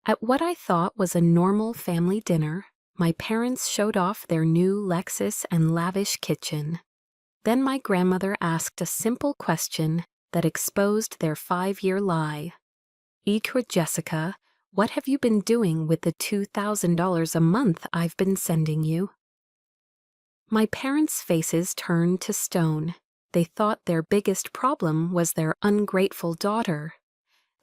At what I thought was a normal family dinner, my parents showed off their new Lexus and lavish kitchen. Then my grandmother asked a simple question that exposed their 5-year lie. Jessica, what have you been doing with the $2,000 a month I've been sending you? My parents' faces turned to stone. They thought their biggest problem was their ungrateful daughter.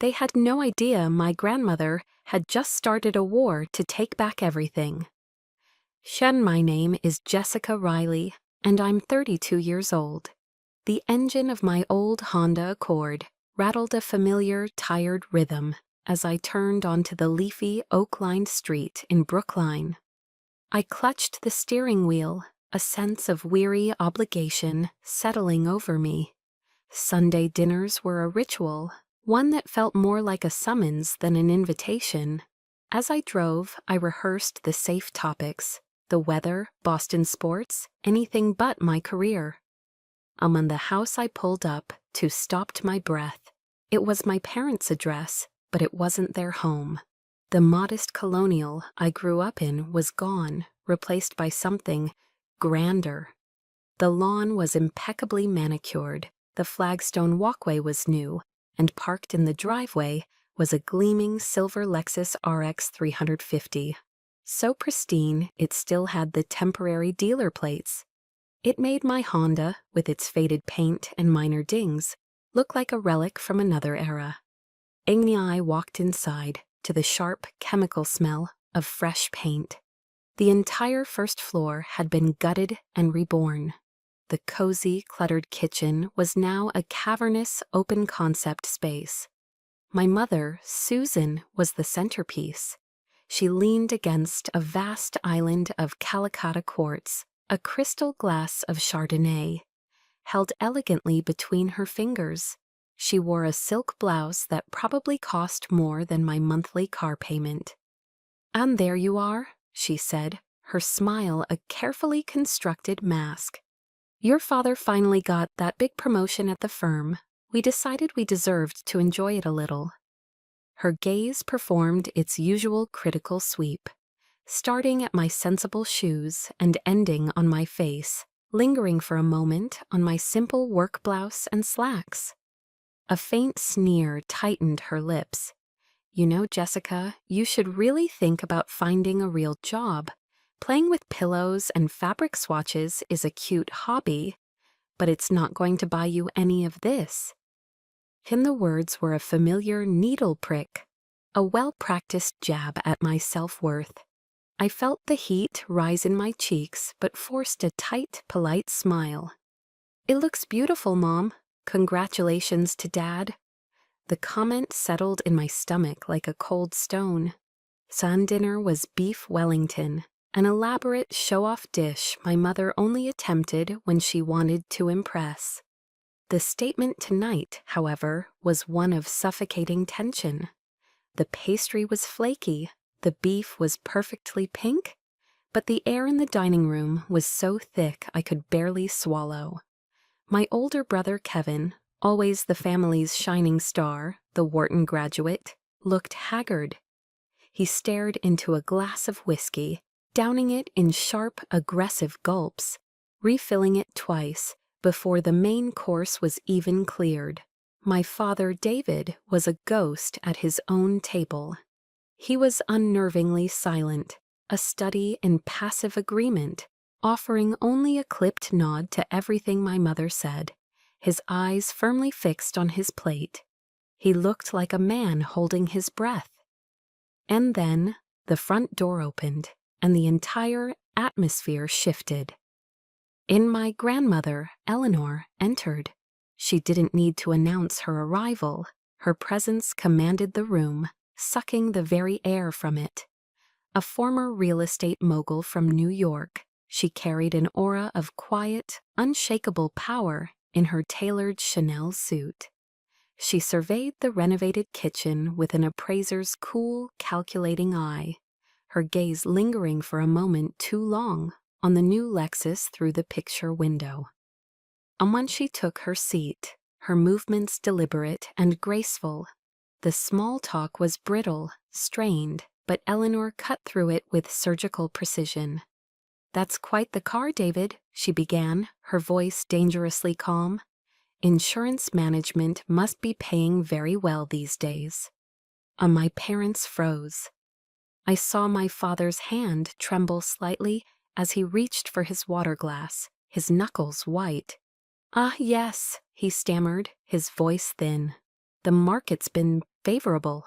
They had no idea my grandmother had just started a war to take back everything. My name is Jessica Riley, and I'm 32 years old. The engine of my old Honda Accord rattled a familiar, tired rhythm as I turned onto the leafy, oak-lined street in Brookline. I clutched the steering wheel, a sense of weary obligation settling over me. Sunday dinners were a ritual, one that felt more like a summons than an invitation. As I drove, I rehearsed the safe topics: the weather, Boston sports, anything but my career. On the house I pulled up to stopped my breath. It was my parents' address, but it wasn't their home. The modest colonial I grew up in was gone, replaced by something grander. The lawn was impeccably manicured, the flagstone walkway was new, and parked in the driveway was a gleaming silver Lexus RX 350. So pristine, it still had the temporary dealer plates. It made my Honda, with its faded paint and minor dings, look like a relic from another era. I walked inside, to the sharp chemical smell of fresh paint. The entire first floor had been gutted and reborn. The cozy, cluttered kitchen was now a cavernous, open-concept space. My mother, Susan, was the centerpiece. She leaned against a vast island of Calicut quartz, a crystal glass of Chardonnay, held elegantly between her fingers. She wore a silk blouse that probably cost more than my monthly car payment. "And there you are," she said, her smile a carefully constructed mask. "Your father finally got that big promotion at the firm. We decided we deserved to enjoy it a little." Her gaze performed its usual critical sweep, starting at my sensible shoes and ending on my face, lingering for a moment on my simple work blouse and slacks. A faint sneer tightened her lips. "You know, Jessica, you should really think about finding a real job. Playing with pillows and fabric swatches is a cute hobby, but it's not going to buy you any of this." The words were a familiar needle prick, a well-practiced jab at my self-worth. I felt the heat rise in my cheeks, but forced a tight, polite smile. "It looks beautiful, Mom. Congratulations to Dad." The comment settled in my stomach like a cold stone. Dinner was beef Wellington, an elaborate show-off dish my mother only attempted when she wanted to impress. The statement tonight, however, was one of suffocating tension. The pastry was flaky, the beef was perfectly pink, but the air in the dining room was so thick I could barely swallow. My older brother Kevin, always the family's shining star, the Wharton graduate, looked haggard. He stared into a glass of whiskey, downing it in sharp, aggressive gulps, refilling it twice before the main course was even cleared. My father David was a ghost at his own table. He was unnervingly silent, a study in passive agreement, offering only a clipped nod to everything my mother said, his eyes firmly fixed on his plate. He looked like a man holding his breath. And then the front door opened, and the entire atmosphere shifted. My grandmother, Eleanor, entered. She didn't need to announce her arrival. Her presence commanded the room, sucking the very air from it. A former real estate mogul from New York, she carried an aura of quiet, unshakable power in her tailored Chanel suit. She surveyed the renovated kitchen with an appraiser's cool, calculating eye, her gaze lingering for a moment too long on the new Lexus through the picture window. And when she took her seat, her movements deliberate and graceful, The small talk was brittle, strained, but Eleanor cut through it with surgical precision. "That's quite the car, David," she began, her voice dangerously calm. "Insurance management must be paying very well these days." My parents froze. I saw my father's hand tremble slightly as he reached for his water glass, his knuckles white. "Ah, yes," he stammered, his voice thin. "The market's been favorable."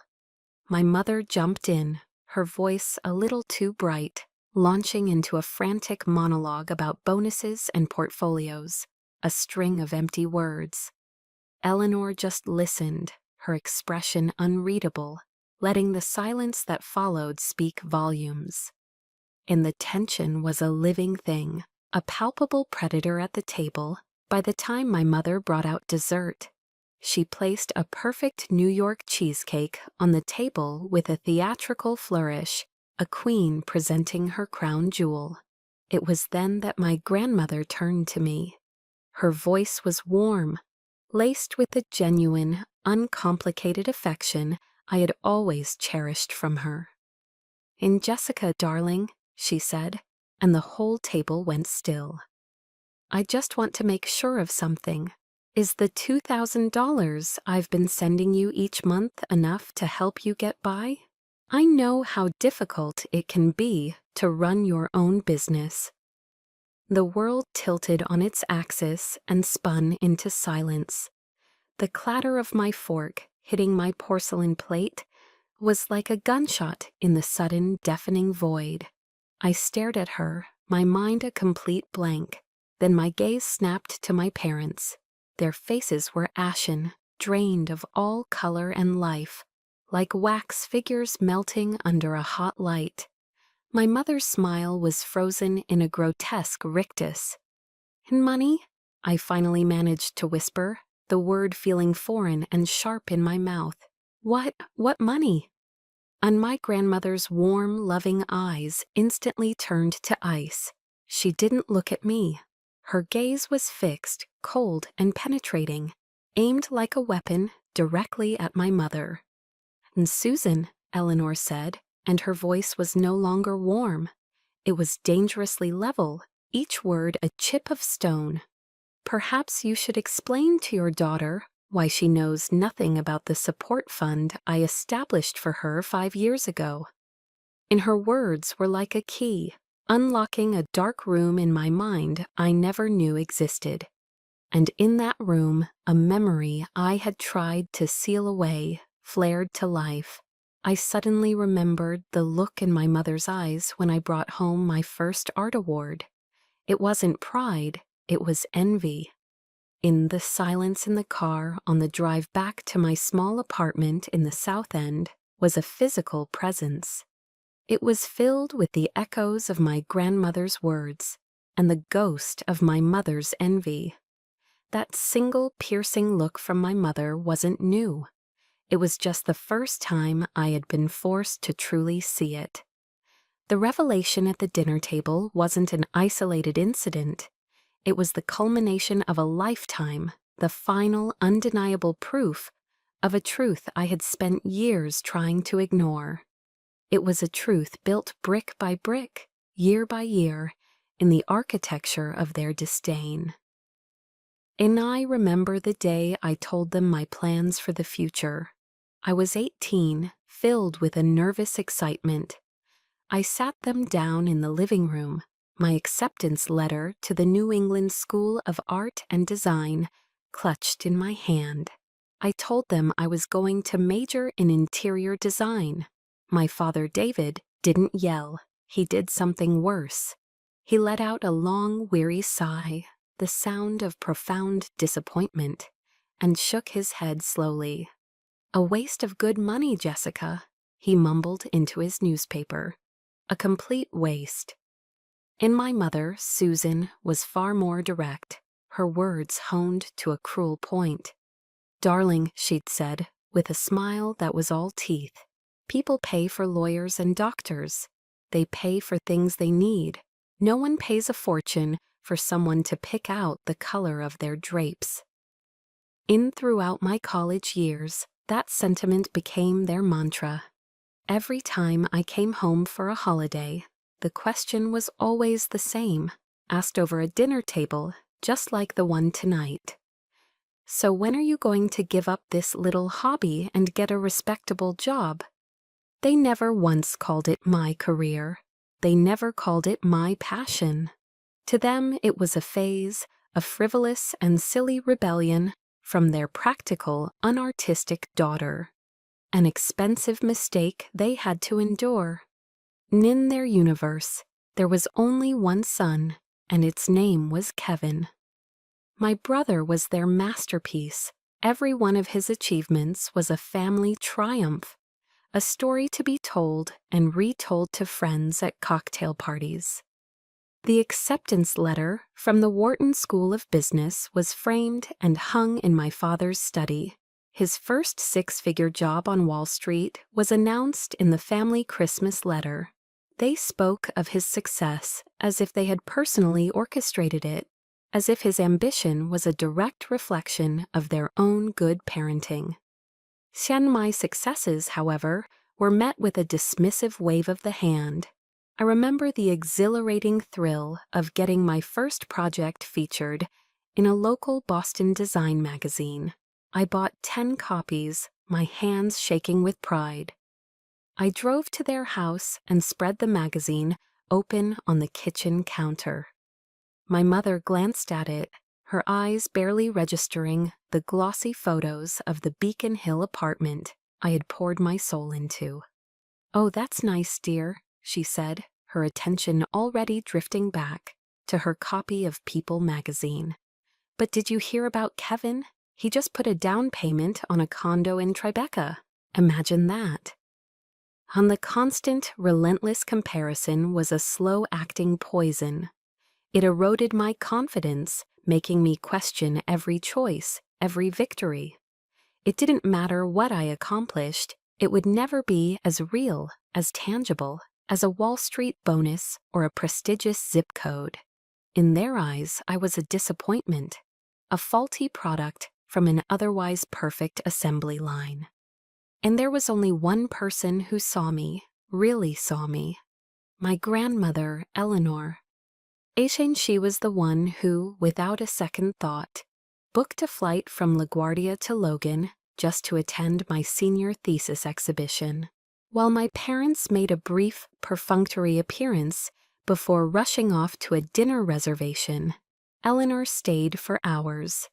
My mother jumped in, her voice a little too bright, launching into a frantic monologue about bonuses and portfolios, a string of empty words. Eleanor just listened, her expression unreadable, letting the silence that followed speak volumes. In the tension was a living thing, a palpable predator at the table. By the time my mother brought out dessert, she placed a perfect New York cheesecake on the table with a theatrical flourish, a queen presenting her crown jewel. It was then that my grandmother turned to me. Her voice was warm, laced with the genuine, uncomplicated affection I had always cherished from her. "In Jessica, darling," she said, and the whole table went still. "I just want to make sure of something. Is the $2,000 I've been sending you each month enough to help you get by? I know how difficult it can be to run your own business." The world tilted on its axis and spun into silence. The clatter of my fork hitting my porcelain plate was like a gunshot in the sudden, deafening void. I stared at her, my mind a complete blank. Then my gaze snapped to my parents. Their faces were ashen, drained of all color and life, like wax figures melting under a hot light. My mother's smile was frozen in a grotesque rictus. "And money?" I finally managed to whisper, the word feeling foreign and sharp in my mouth. What money?" And my grandmother's warm, loving eyes instantly turned to ice. She didn't look at me. Her gaze was fixed, cold and penetrating, aimed like a weapon directly at my mother. "And Susan," Eleanor said, and her voice was no longer warm. It was dangerously level, each word a chip of stone. "Perhaps you should explain to your daughter why she knows nothing about the support fund I established for her 5 years ago." In her words were like a key, unlocking a dark room in my mind I never knew existed. And in that room, a memory I had tried to seal away flared to life. I suddenly remembered the look in my mother's eyes when I brought home my first art award. It wasn't pride, it was envy. In the silence in the car on the drive back to my small apartment in the South End was a physical presence. It was filled with the echoes of my grandmother's words and the ghost of my mother's envy. That single piercing look from my mother wasn't new. It was just the first time I had been forced to truly see it. The revelation at the dinner table wasn't an isolated incident. It was the culmination of a lifetime, the final, undeniable proof of a truth I had spent years trying to ignore. It was a truth built brick by brick, year by year, in the architecture of their disdain. And I remember the day I told them my plans for the future. I was 18, filled with a nervous excitement. I sat them down in the living room, my acceptance letter to the New England School of Art and Design clutched in my hand. I told them I was going to major in interior design. My father, David, didn't yell. He did something worse. He let out a long, weary sigh, the sound of profound disappointment, and shook his head slowly. "A waste of good money, Jessica," he mumbled into his newspaper. "A complete waste." And my mother, Susan, was far more direct, her words honed to a cruel point. "Darling," she'd said, with a smile that was all teeth, "people pay for lawyers and doctors. They pay for things they need. No one pays a fortune for someone to pick out the color of their drapes." In throughout my college years, That sentiment became their mantra. Every time I came home for a holiday, the question was always the same, asked over a dinner table, just like the one tonight. So when are you going to give up this little hobby and get a respectable job? They never once called it my career. They never called it my passion. To them, it was a phase, a frivolous and silly rebellion from their practical, unartistic daughter. An expensive mistake they had to endure. In their universe, there was only one son, and its name was Kevin. My brother was their masterpiece. Every one of his achievements was a family triumph, a story to be told and retold to friends at cocktail parties. The acceptance letter from the Wharton School of Business was framed and hung in my father's study. His first six-figure job on Wall Street was announced in the family Christmas letter. They spoke of his success as if they had personally orchestrated it, as if his ambition was a direct reflection of their own good parenting. My successes, however, were met with a dismissive wave of the hand. I remember the exhilarating thrill of getting my first project featured in a local Boston design magazine. I bought 10 copies, my hands shaking with pride. I drove to their house and spread the magazine open on the kitchen counter. My mother glanced at it, her eyes barely registering the glossy photos of the Beacon Hill apartment I had poured my soul into. "Oh, that's nice, dear," she said, her attention already drifting back to her copy of People magazine. "But did you hear about Kevin? He just put a down payment on a condo in Tribeca. Imagine that." On the constant, relentless comparison was a slow-acting poison. It eroded my confidence, making me question every choice, every victory. It didn't matter what I accomplished, it would never be as real, as tangible, as a Wall Street bonus or a prestigious zip code. In their eyes, I was a disappointment, a faulty product from an otherwise perfect assembly line. And there was only one person who saw me, really saw me. My grandmother, Eleanor. She was the one who, without a second thought, booked a flight from LaGuardia to Logan just to attend my senior thesis exhibition, while my parents made a brief, perfunctory appearance before rushing off to a dinner reservation. Eleanor stayed for hours.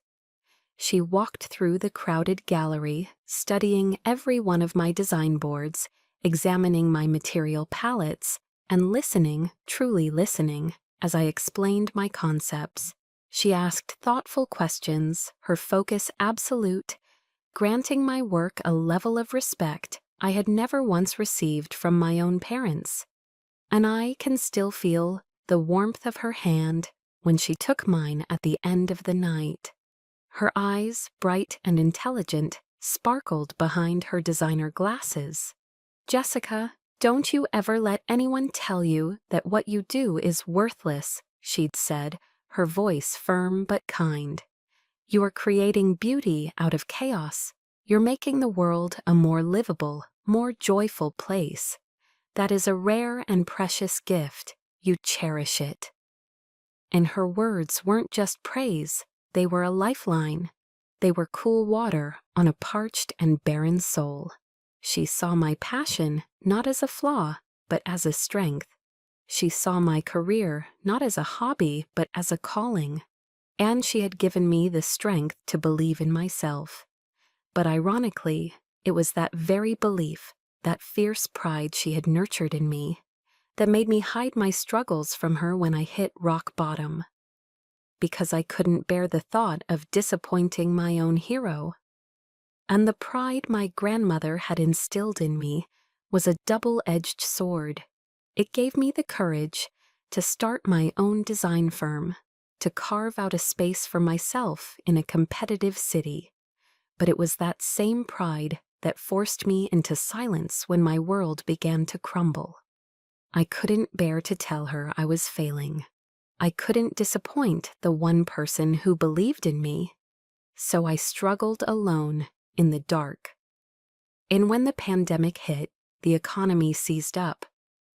She walked through the crowded gallery, studying every one of my design boards, examining my material palettes, and listening, truly listening, as I explained my concepts. She asked thoughtful questions, her focus absolute, granting my work a level of respect I had never once received from my own parents. And I can still feel the warmth of her hand when she took mine at the end of the night. Her eyes, bright and intelligent, sparkled behind her designer glasses. "Jessica, don't you ever let anyone tell you that what you do is worthless," she'd said, her voice firm but kind. "You are creating beauty out of chaos. You're making the world a more livable, more joyful place. That is a rare and precious gift. You cherish it." And her words weren't just praise. They were a lifeline. They were cool water on a parched and barren soul. She saw my passion not as a flaw, but as a strength. She saw my career not as a hobby, but as a calling. And she had given me the strength to believe in myself. But ironically, it was that very belief, that fierce pride she had nurtured in me, that made me hide my struggles from her when I hit rock bottom. Because I couldn't bear the thought of disappointing my own hero. And the pride my grandmother had instilled in me was a double-edged sword. It gave me the courage to start my own design firm, to carve out a space for myself in a competitive city. But it was that same pride that forced me into silence when my world began to crumble. I couldn't bear to tell her I was failing. I couldn't disappoint the one person who believed in me. So I struggled alone, in the dark, And when the pandemic hit, the economy seized up.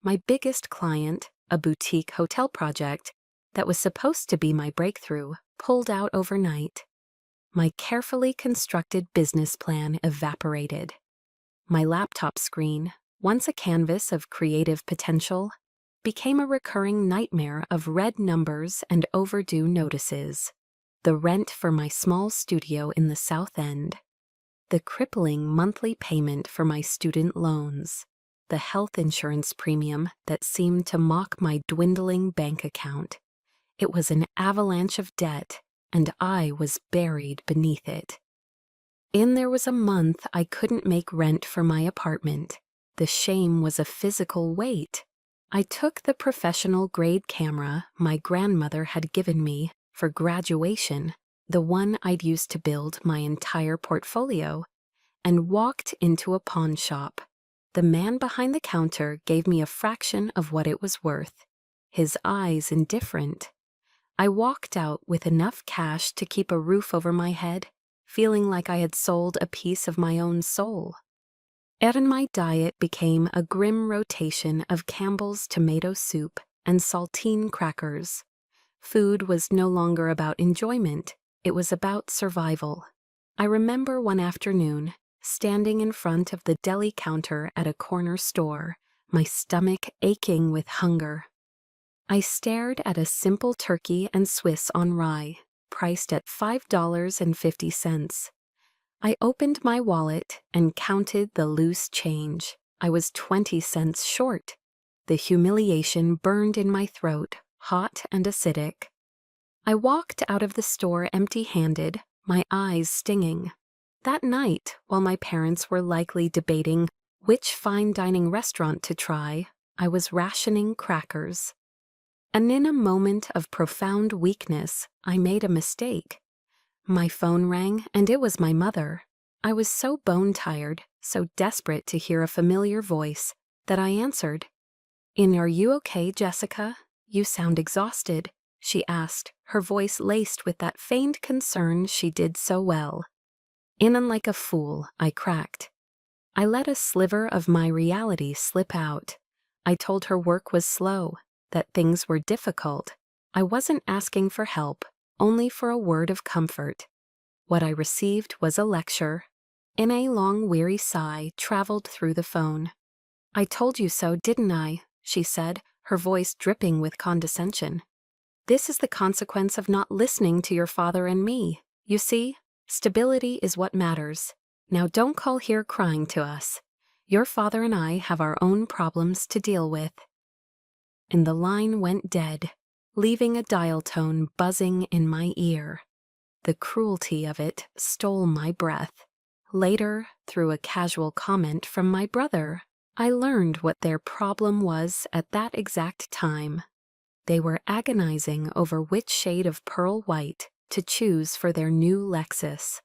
My biggest client, a boutique hotel project that was supposed to be my breakthrough, pulled out overnight. My carefully constructed business plan evaporated. My laptop screen, once a canvas of creative potential, became a recurring nightmare of red numbers and overdue notices. The rent for my small studio in the South End, the crippling monthly payment for my student loans, the health insurance premium that seemed to mock my dwindling bank account. It was an avalanche of debt, and I was buried beneath it. There was a month I couldn't make rent for my apartment. The shame was a physical weight. I took the professional-grade camera my grandmother had given me for graduation, the one I'd used to build my entire portfolio, and walked into a pawn shop. The man behind the counter gave me a fraction of what it was worth, his eyes indifferent. I walked out with enough cash to keep a roof over my head, feeling like I had sold a piece of my own soul. And my diet became a grim rotation of Campbell's tomato soup and saltine crackers. Food was no longer about enjoyment, it was about survival. I remember one afternoon, standing in front of the deli counter at a corner store, my stomach aching with hunger. I stared at a simple turkey and Swiss on rye, priced at $5.50. I opened my wallet and counted the loose change. I was 20 cents short. The humiliation burned in my throat, hot and acidic. I walked out of the store empty-handed, my eyes stinging. That night, while my parents were likely debating which fine dining restaurant to try, I was rationing crackers. And in a moment of profound weakness, I made a mistake. My phone rang, and it was my mother. I was so bone-tired, so desperate to hear a familiar voice, that I answered. "Are you okay, Jessica? You sound exhausted," she asked, her voice laced with that feigned concern she did so well. Like a fool, I cracked. I let a sliver of my reality slip out. I told her work was slow, that things were difficult. I wasn't asking for help, only for a word of comfort. What I received was a lecture. A long, weary sigh traveled through the phone. "I told you so, didn't I?" she said, her voice dripping with condescension. "This is the consequence of not listening to your father and me. You see, stability is what matters. Now don't call here crying to us. Your father and I have our own problems to deal with." And the line went dead, leaving a dial tone buzzing in my ear. The cruelty of it stole my breath. Later, through a casual comment from my brother, I learned what their problem was at that exact time. They were agonizing over which shade of pearl white to choose for their new Lexus.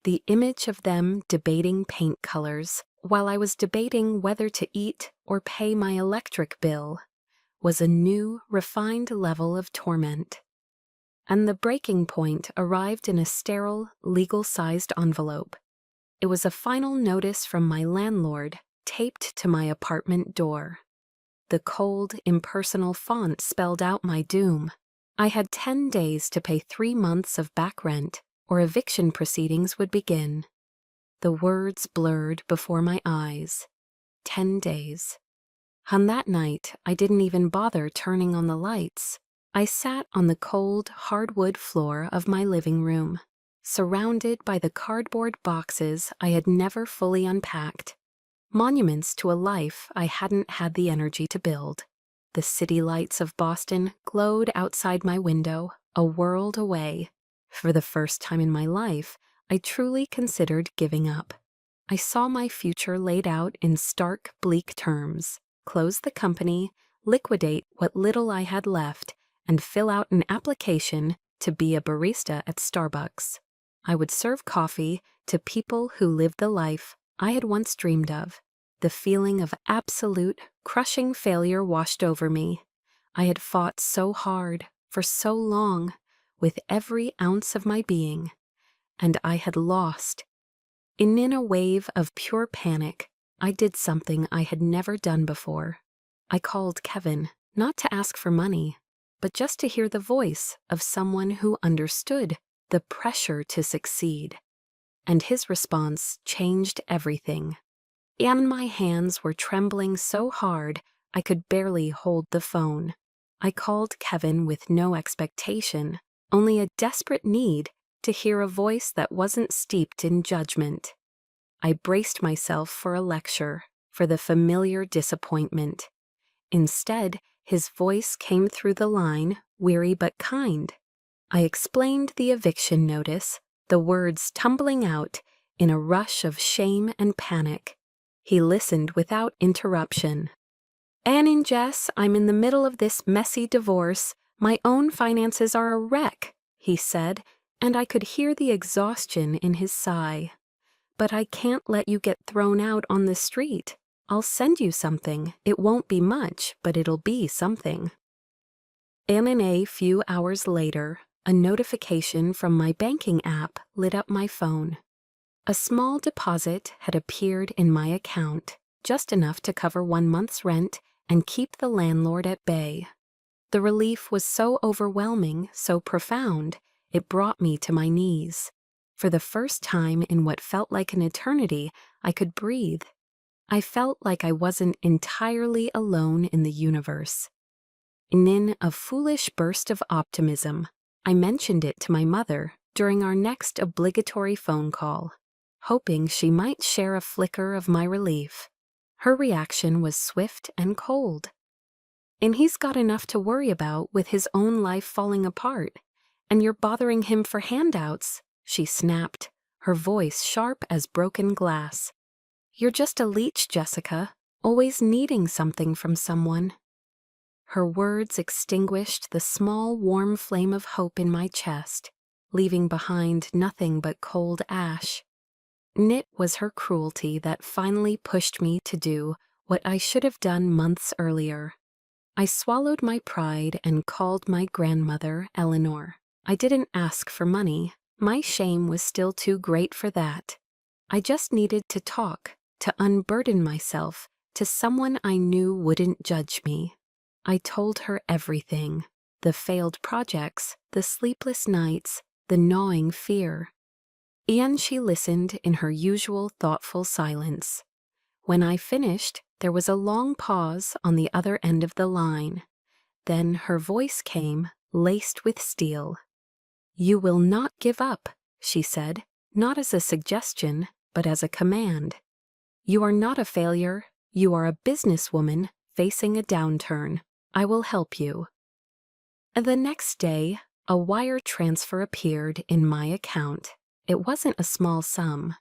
The image of them debating paint colors, while I was debating whether to eat or pay my electric bill, was a new, refined level of torment. And the breaking point arrived in a sterile, legal-sized envelope. It was a final notice from my landlord, taped to my apartment door. The cold, impersonal font spelled out my doom. I had 10 days to pay 3 months of back rent, or eviction proceedings would begin. The words blurred before my eyes. 10 days. On that night, I didn't even bother turning on the lights. I sat on the cold, hardwood floor of my living room, surrounded by the cardboard boxes I had never fully unpacked, monuments to a life I hadn't had the energy to build. The city lights of Boston glowed outside my window, a world away. For the first time in my life, I truly considered giving up. I saw my future laid out in stark, bleak terms: close the company, liquidate what little I had left, and fill out an application to be a barista at Starbucks. I would serve coffee to people who lived the life I had once dreamed of. The feeling of absolute, crushing failure washed over me. I had fought so hard, for so long, with every ounce of my being, and I had lost. In a wave of pure panic, I did something I had never done before. I called Kevin, not to ask for money, but just to hear the voice of someone who understood the pressure to succeed. And his response changed everything. And my hands were trembling so hard I could barely hold the phone. I called Kevin with no expectation, only a desperate need to hear a voice that wasn't steeped in judgment. I braced myself for a lecture, for the familiar disappointment. Instead, his voice came through the line, weary but kind. I explained the eviction notice, the words tumbling out in a rush of shame and panic. He listened without interruption. "Ann and Jess, I'm in the middle of this messy divorce. My own finances are a wreck," he said, and I could hear the exhaustion in his sigh. "But I can't let you get thrown out on the street. I'll send you something. It won't be much, but it'll be something." And a few hours later, a notification from my banking app lit up my phone. A small deposit had appeared in my account, just enough to cover 1 month's rent and keep the landlord at bay. The relief was so overwhelming, so profound, it brought me to my knees. For the first time in what felt like an eternity, I could breathe. I felt like I wasn't entirely alone in the universe. In a foolish burst of optimism, I mentioned it to my mother during our next obligatory phone call, hoping she might share a flicker of my relief. Her reaction was swift and cold. "And he's got enough to worry about with his own life falling apart, and you're bothering him for handouts," she snapped, her voice sharp as broken glass. "You're just a leech, Jessica, always needing something from someone." Her words extinguished the small, warm flame of hope in my chest, leaving behind nothing but cold ash. It was her cruelty that finally pushed me to do what I should have done months earlier. I swallowed my pride and called my grandmother, Eleanor. I didn't ask for money. My shame was still too great for that. I just needed to talk, to unburden myself to someone I knew wouldn't judge me. I told her everything, the failed projects, the sleepless nights, the gnawing fear. And she listened in her usual thoughtful silence. When I finished, there was a long pause on the other end of the line. Then her voice came, laced with steel. "You will not give up," she said, not as a suggestion, but as a command. "You are not a failure. You are a businesswoman facing a downturn. I will help you." The next day, a wire transfer appeared in my account. It wasn't a small sum.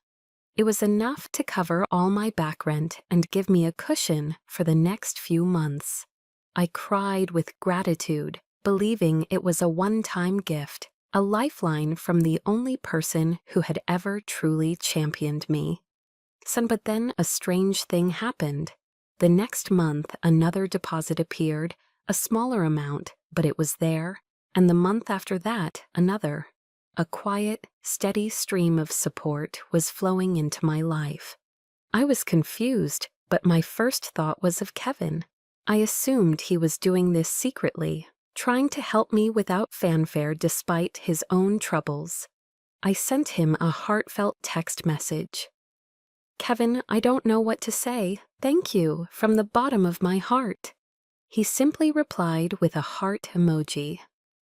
It was enough to cover all my back rent and give me a cushion for the next few months. I cried with gratitude, believing it was a one-time gift, a lifeline from the only person who had ever truly championed me. But then a strange thing happened. The next month, another deposit appeared, a smaller amount, but it was there, and the month after that, another. A quiet, steady stream of support was flowing into my life. I was confused, but my first thought was of Kevin. I assumed he was doing this secretly, trying to help me without fanfare despite his own troubles. I sent him a heartfelt text message. "Kevin, I don't know what to say. Thank you, from the bottom of my heart." He simply replied with a heart emoji.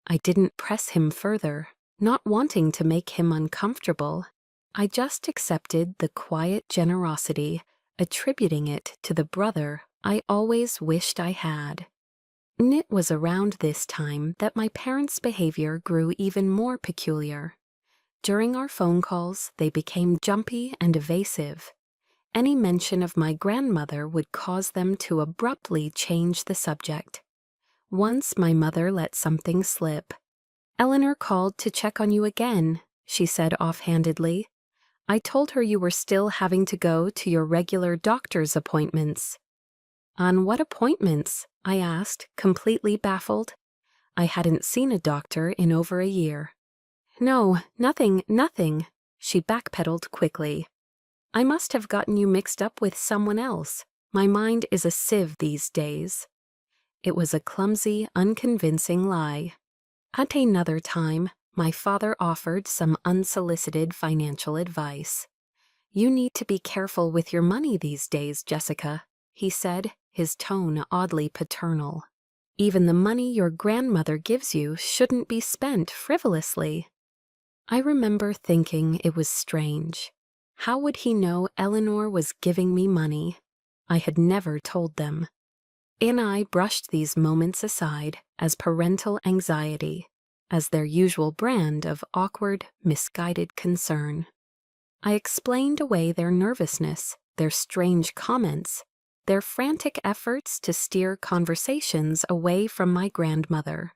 I didn't press him further, not wanting to make him uncomfortable. I just accepted the quiet generosity, attributing it to the brother I always wished I had. It was around this time that my parents' behavior grew even more peculiar. During our phone calls, they became jumpy and evasive. Any mention of my grandmother would cause them to abruptly change the subject. Once my mother let something slip. "Eleanor called to check on you again," she said offhandedly. "I told her you were still having to go to your regular doctor's appointments." "On what appointments?" I asked, completely baffled. I hadn't seen a doctor in over a year. "No, nothing," she backpedaled quickly. I must have gotten you mixed up with someone else. My mind is a sieve these days." It was a clumsy, unconvincing lie. At another time, my father offered some unsolicited financial advice. "You need to be careful with your money these days, Jessica," he said, his tone oddly paternal. "Even the money your grandmother gives you shouldn't be spent frivolously." I remember thinking it was strange. How would he know Eleanor was giving me money? I had never told them. And I brushed these moments aside as parental anxiety, as their usual brand of awkward, misguided concern. I explained away their nervousness, their strange comments, their frantic efforts to steer conversations away from my grandmother.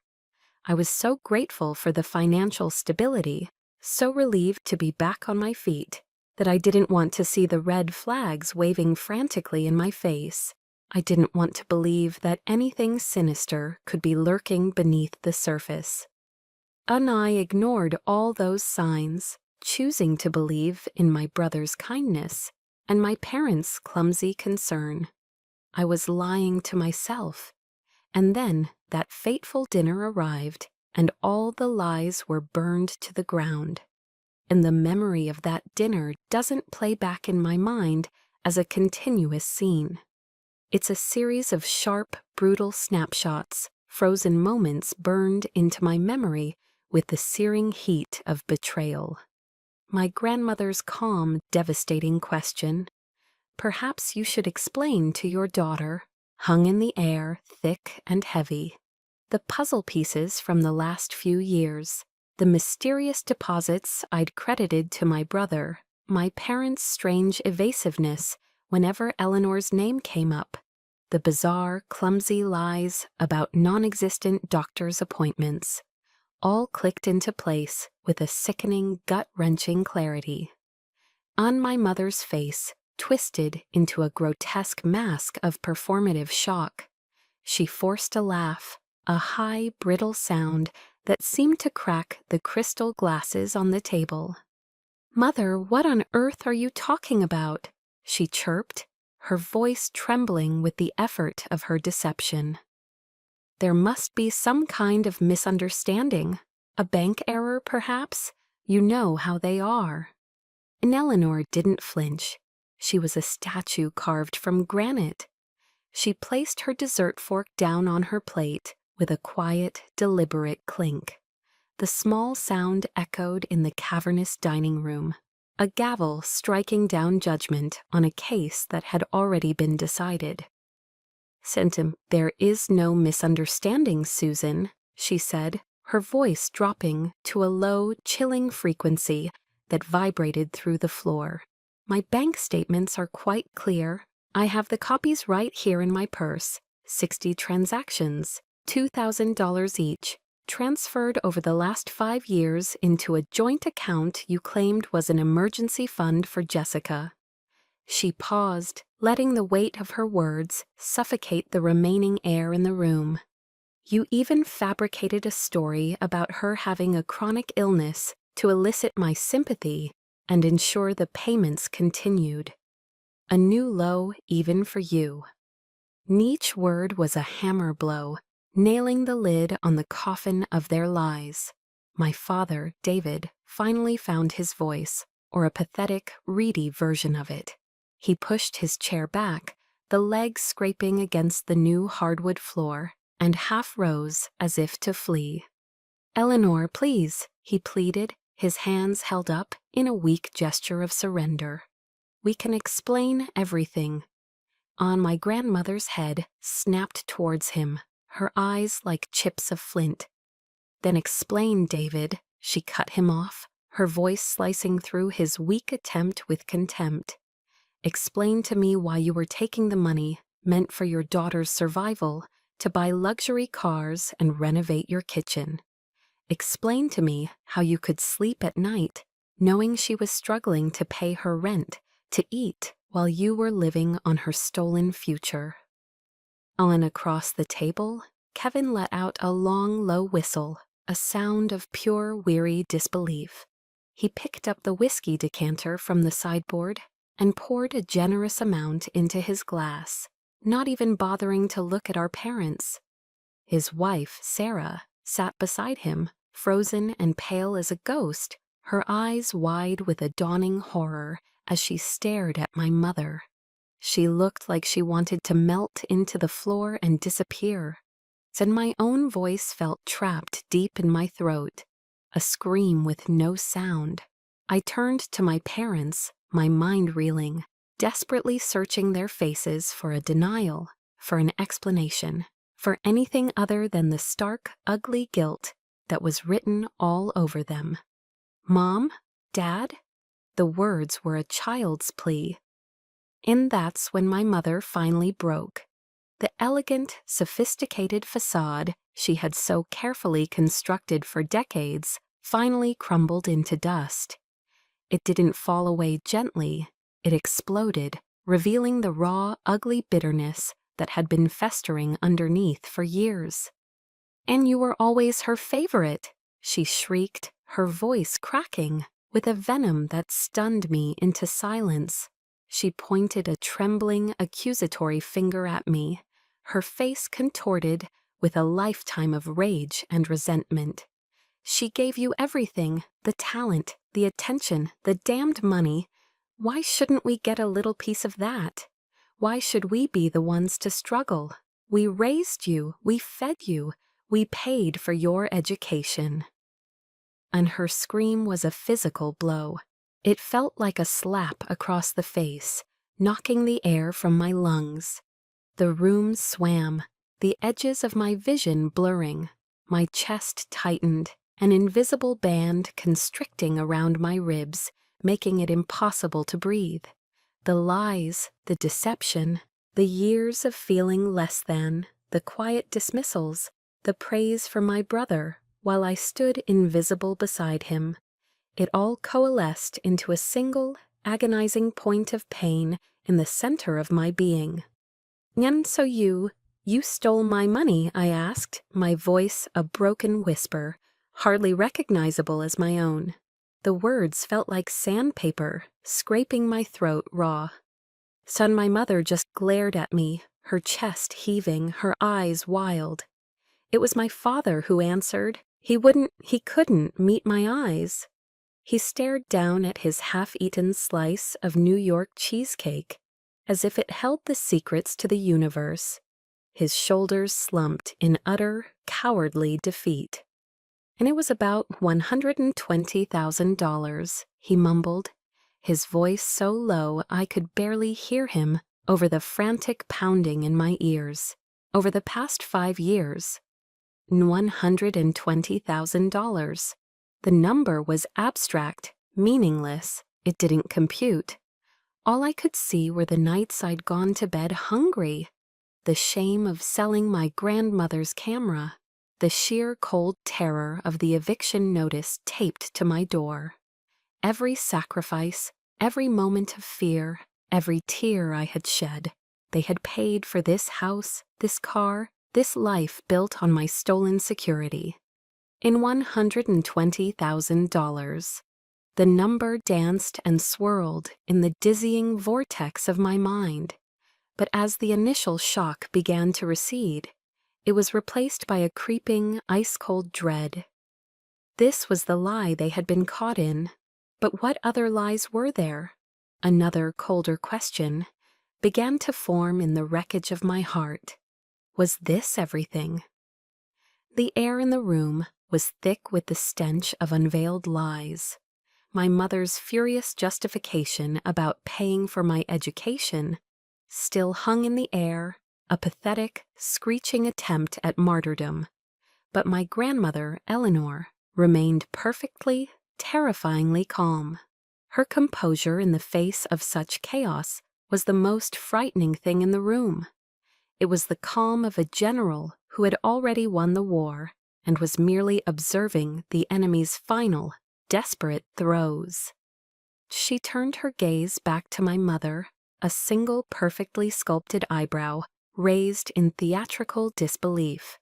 I was so grateful for the financial stability, so relieved to be back on my feet, that I didn't want to see the red flags waving frantically in my face. I didn't want to believe that anything sinister could be lurking beneath the surface. And I ignored all those signs, choosing to believe in my brother's kindness and my parents' clumsy concern. I was lying to myself. And then that fateful dinner arrived, and all the lies were burned to the ground. And the memory of that dinner doesn't play back in my mind as a continuous scene. It's a series of sharp, brutal snapshots, frozen moments burned into my memory with the searing heat of betrayal. My grandmother's calm, devastating question, "Perhaps you should explain to your daughter," hung in the air, thick and heavy. The puzzle pieces from the last few years, the mysterious deposits I'd credited to my brother, my parents' strange evasiveness whenever Eleanor's name came up, the bizarre, clumsy lies about non-existent doctor's appointments, all clicked into place with a sickening, gut-wrenching clarity. On my mother's face, twisted into a grotesque mask of performative shock, she forced a laugh, a high, brittle sound that seemed to crack the crystal glasses on the table. "Mother, what on earth are you talking about?" she chirped, her voice trembling with the effort of her deception. "There must be some kind of misunderstanding. A bank error, perhaps? You know how they are." And Eleanor didn't flinch. She was a statue carved from granite. She placed her dessert fork down on her plate with a quiet, deliberate clink. The small sound echoed in the cavernous dining room, a gavel striking down judgment on a case that had already been decided. "There is no misunderstanding, Susan," she said, her voice dropping to a low, chilling frequency that vibrated through the floor. "My bank statements are quite clear. I have the copies right here in my purse. 60 transactions, $2,000 each, transferred over the last 5 years into a joint account you claimed was an emergency fund for Jessica." She paused, letting the weight of her words suffocate the remaining air in the room. "You even fabricated a story about her having a chronic illness to elicit my sympathy and ensure the payments continued. A new low even for you." Each word was a hammer blow, nailing the lid on the coffin of their lies. My father, David, finally found his voice, or a pathetic, reedy version of it. He pushed his chair back, the legs scraping against the new hardwood floor, and half rose as if to flee. "Eleanor, please," he pleaded, his hands held up in a weak gesture of surrender. "We can explain everything." On my grandmother's head snapped towards him, her eyes like chips of flint. "Then explain, David," she cut him off, her voice slicing through his weak attempt with contempt. "Explain to me why you were taking the money, meant for your daughter's survival, to buy luxury cars and renovate your kitchen. Explain to me how you could sleep at night, knowing she was struggling to pay her rent, to eat, while you were living on her stolen future." On across the table, Kevin let out a long, low whistle, a sound of pure, weary disbelief. He picked up the whiskey decanter from the sideboard and poured a generous amount into his glass, not even bothering to look at our parents. His wife, Sarah, sat beside him, frozen and pale as a ghost, her eyes wide with a dawning horror as she stared at my mother. She looked like she wanted to melt into the floor and disappear. And my own voice felt trapped deep in my throat, a scream with no sound. I turned to my parents, my mind reeling, desperately searching their faces for a denial, for an explanation, for anything other than the stark, ugly guilt that was written all over them. Mom? Dad? The words were a child's plea. And that's when my mother finally broke. The elegant, sophisticated facade she had so carefully constructed for decades finally crumbled into dust. It didn't fall away gently, it exploded, revealing the raw, ugly bitterness that had been festering underneath for years. "And you were always her favorite," she shrieked, her voice cracking with a venom that stunned me into silence. She pointed a trembling, accusatory finger at me, her face contorted with a lifetime of rage and resentment. "She gave you everything, the talent, the attention, the damned money. Why shouldn't we get a little piece of that? Why should we be the ones to struggle? We raised you, we fed you, we paid for your education." And her scream was a physical blow. It felt like a slap across the face, knocking the air from my lungs. The room swam, the edges of my vision blurring, my chest tightened, an invisible band constricting around my ribs, making it impossible to breathe. The lies, the deception, the years of feeling less than, the quiet dismissals, the praise for my brother, while I stood invisible beside him. It all coalesced into a single, agonizing point of pain in the center of my being. "And so you stole my money?" I asked, my voice a broken whisper, hardly recognizable as my own. The words felt like sandpaper, scraping my throat raw. Son, my mother just glared at me, her chest heaving, her eyes wild. It was my father who answered. He couldn't meet my eyes. He stared down at his half-eaten slice of New York cheesecake, as if it held the secrets to the universe. His shoulders slumped in utter, cowardly defeat. "And it was about $120,000, he mumbled, his voice so low I could barely hear him over the frantic pounding in my ears. "Over the past 5 years. $120,000. The number was abstract, meaningless. It didn't compute. All I could see were the nights I'd gone to bed hungry, the shame of selling my grandmother's camera, the sheer cold terror of the eviction notice taped to my door. Every sacrifice, every moment of fear, every tear I had shed, they had paid for this house, this car, this life built on my stolen security. In $120,000. The number danced and swirled in the dizzying vortex of my mind, but as the initial shock began to recede, it was replaced by a creeping, ice-cold dread. This was the lie they had been caught in, but what other lies were there? Another colder question began to form in the wreckage of my heart. Was this everything? The air in the room was thick with the stench of unveiled lies. My mother's furious justification about paying for my education still hung in the air, a pathetic, screeching attempt at martyrdom. But my grandmother, Eleanor, remained perfectly, terrifyingly calm. Her composure in the face of such chaos was the most frightening thing in the room. It was the calm of a general who had already won the war and was merely observing the enemy's final, desperate throes. She turned her gaze back to my mother, a single perfectly sculpted eyebrow raised in theatrical disbelief.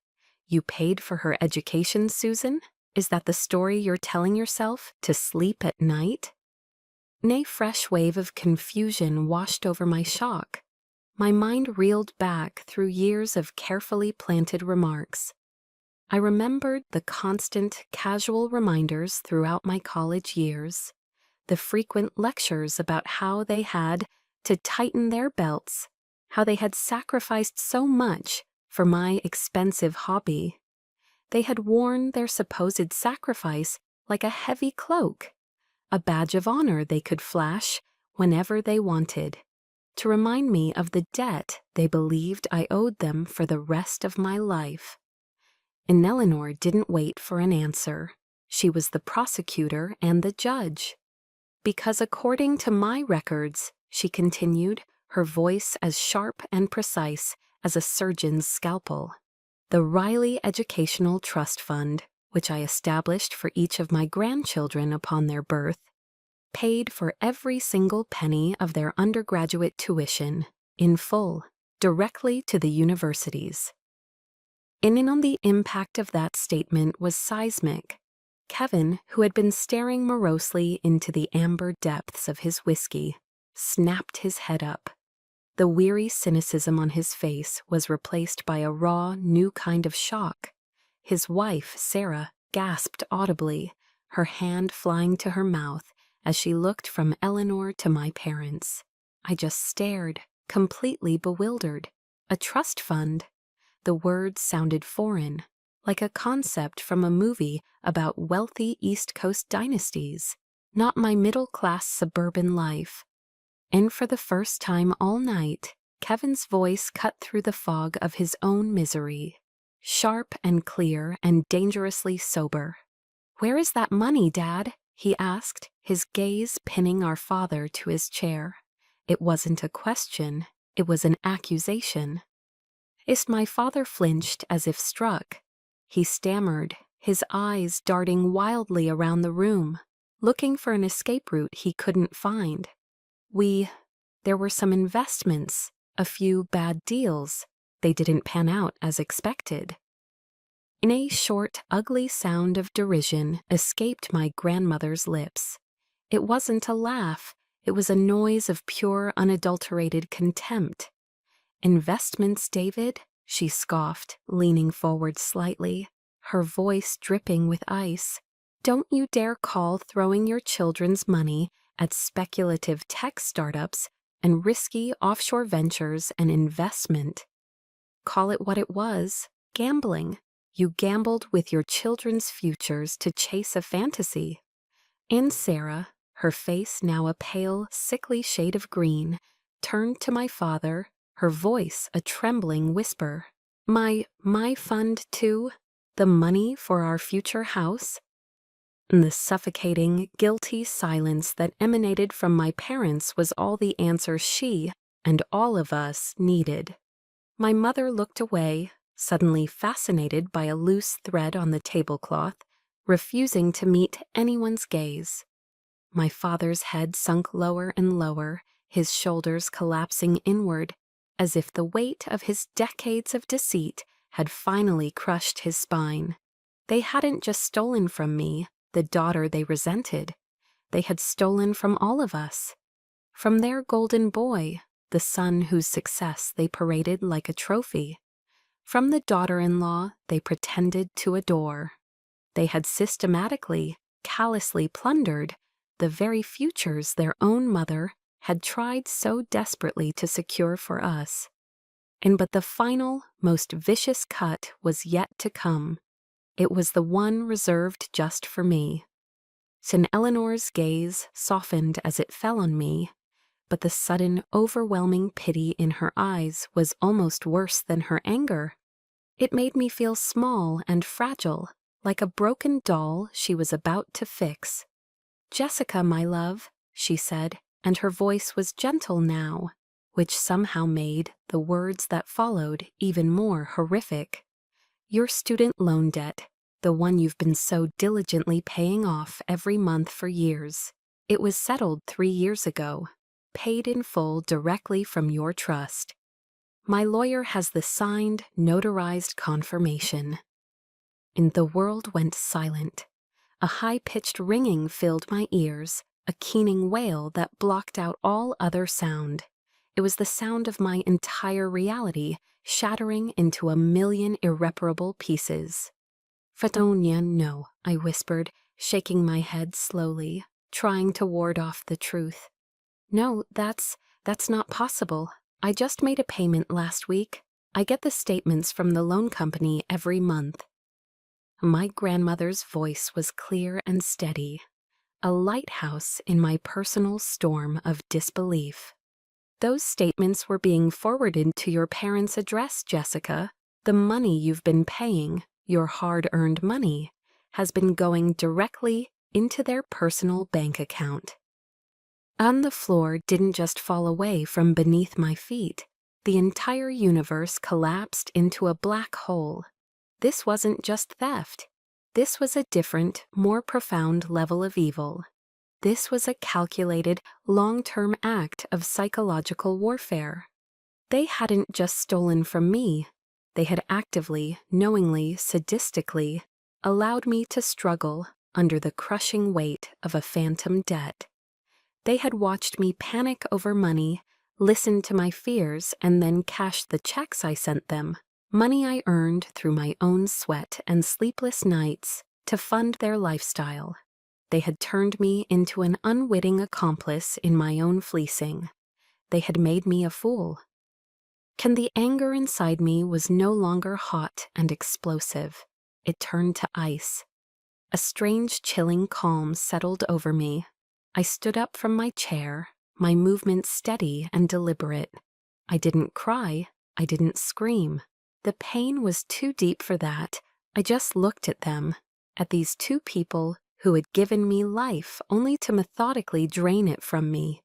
"You paid for her education, Susan? Is that the story you're telling yourself to sleep at night?" A fresh wave of confusion washed over my shock. My mind reeled back through years of carefully planted remarks. I remembered the constant, casual reminders throughout my college years, the frequent lectures about how they had to tighten their belts, how they had sacrificed so much for my expensive hobby. They had worn their supposed sacrifice like a heavy cloak, a badge of honor they could flash whenever they wanted, to remind me of the debt they believed I owed them for the rest of my life. And Eleanor didn't wait for an answer. She was the prosecutor and the judge. Because according to my records, she continued, her voice as sharp and precise as a surgeon's scalpel, the Riley Educational Trust Fund, which I established for each of my grandchildren upon their birth, paid for every single penny of their undergraduate tuition, in full, directly to the universities. In on the impact of that statement was seismic. Kevin, who had been staring morosely into the amber depths of his whiskey, snapped his head up. The weary cynicism on his face was replaced by a raw, new kind of shock. His wife, Sarah, gasped audibly, her hand flying to her mouth as she looked from Eleanor to my parents. I just stared, completely bewildered. A trust fund? The words sounded foreign, like a concept from a movie about wealthy East Coast dynasties, not my middle-class suburban life. And for the first time all night, Kevin's voice cut through the fog of his own misery, sharp and clear and dangerously sober. "Where is that money, Dad?" he asked, his gaze pinning our father to his chair. It wasn't a question, it was an accusation. My father flinched as if struck. He stammered, his eyes darting wildly around the room, looking for an escape route he couldn't find. There were some investments, a few bad deals. They didn't pan out as expected. In a short, ugly sound of derision escaped my grandmother's lips. It wasn't a laugh, it was a noise of pure, unadulterated contempt. "Investments, David?" she scoffed, leaning forward slightly, her voice dripping with ice. "Don't you dare call throwing your children's money at speculative tech startups and risky offshore ventures an investment. Call it what it was, gambling. You gambled with your children's futures to chase a fantasy." And Sarah, her face now a pale, sickly shade of green, turned to my father, her voice a trembling whisper. My fund too? The money for our future house?" The suffocating, guilty silence that emanated from my parents was all the answer she, and all of us, needed. My mother looked away, suddenly fascinated by a loose thread on the tablecloth, refusing to meet anyone's gaze. My father's head sunk lower and lower, his shoulders collapsing inward, as if the weight of his decades of deceit had finally crushed his spine. They hadn't just stolen from me, the daughter they resented. They had stolen from all of us. From their golden boy, the son whose success they paraded like a trophy. From the daughter-in-law they pretended to adore. They had systematically, callously plundered the very futures their own mother had tried so desperately to secure for us. But the final, most vicious cut was yet to come. It was the one reserved just for me. Eleanor's gaze softened as it fell on me, but the sudden, overwhelming pity in her eyes was almost worse than her anger. It made me feel small and fragile, like a broken doll she was about to fix. "Jessica, my love," she said, and her voice was gentle now, which somehow made the words that followed even more horrific. "Your student loan debt, the one you've been so diligently paying off every month for years, it was settled 3 years ago, paid in full directly from your trust. My lawyer has the signed, notarized confirmation." And the world went silent. A high-pitched ringing filled my ears, a keening wail that blocked out all other sound. It was the sound of my entire reality shattering into a million irreparable pieces. "Fatonia, no," I whispered, shaking my head slowly, trying to ward off the truth. "No, that's not possible. I just made a payment last week. I get the statements from the loan company every month." My grandmother's voice was clear and steady, a lighthouse in my personal storm of disbelief. "Those statements were being forwarded to your parents' address, Jessica. The money you've been paying, your hard-earned money, has been going directly into their personal bank account." And the floor didn't just fall away from beneath my feet. The entire universe collapsed into a black hole. This wasn't just theft. This was a different, more profound level of evil. This was a calculated, long-term act of psychological warfare. They hadn't just stolen from me. They had actively, knowingly, sadistically allowed me to struggle under the crushing weight of a phantom debt. They had watched me panic over money, listen to my fears, and then cash the checks I sent them, money I earned through my own sweat and sleepless nights, to fund their lifestyle. They had turned me into an unwitting accomplice in my own fleecing. They had made me a fool. The anger inside me was no longer hot and explosive. It turned to ice. A strange, chilling calm settled over me. I stood up from my chair, my movements steady and deliberate. I didn't cry. I didn't scream. The pain was too deep for that. I just looked at them, at these two people who had given me life only to methodically drain it from me.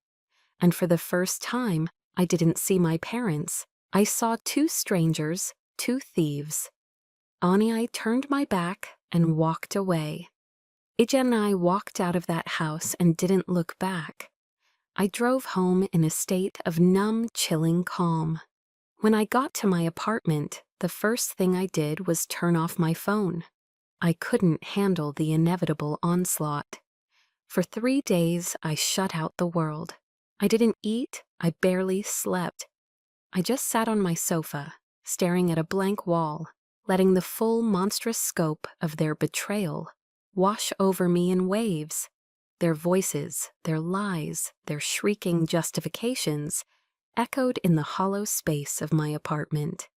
And for the first time, I didn't see my parents. I saw two strangers, two thieves. I turned my back and walked away. Ija and I walked out of that house and didn't look back. I drove home in a state of numb, chilling calm. When I got to my apartment, the first thing I did was turn off my phone. I couldn't handle the inevitable onslaught. For 3 days, I shut out the world. I didn't eat. I barely slept. I just sat on my sofa, staring at a blank wall, letting the full monstrous scope of their betrayal wash over me in waves. Their voices, their lies, their shrieking justifications echoed in the hollow space of my apartment.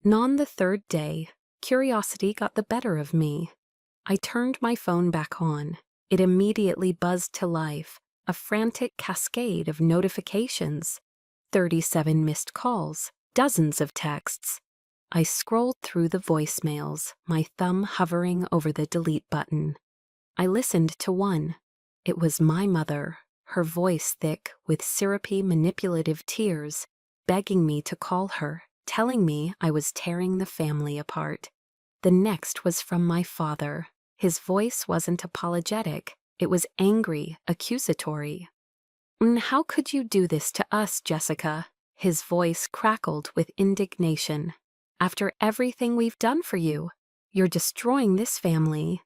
On the third day, curiosity got the better of me. I turned my phone back on. It immediately buzzed to life, a frantic cascade of notifications. 37 missed calls, dozens of texts. I scrolled through the voicemails, my thumb hovering over the delete button. I listened to one. It was my mother, her voice thick with syrupy, manipulative tears, begging me to call her, telling me I was tearing the family apart. The next was from my father. His voice wasn't apologetic. It was angry, accusatory. "How could you do this to us, Jessica?" His voice crackled with indignation. "After everything we've done for you, you're destroying this family."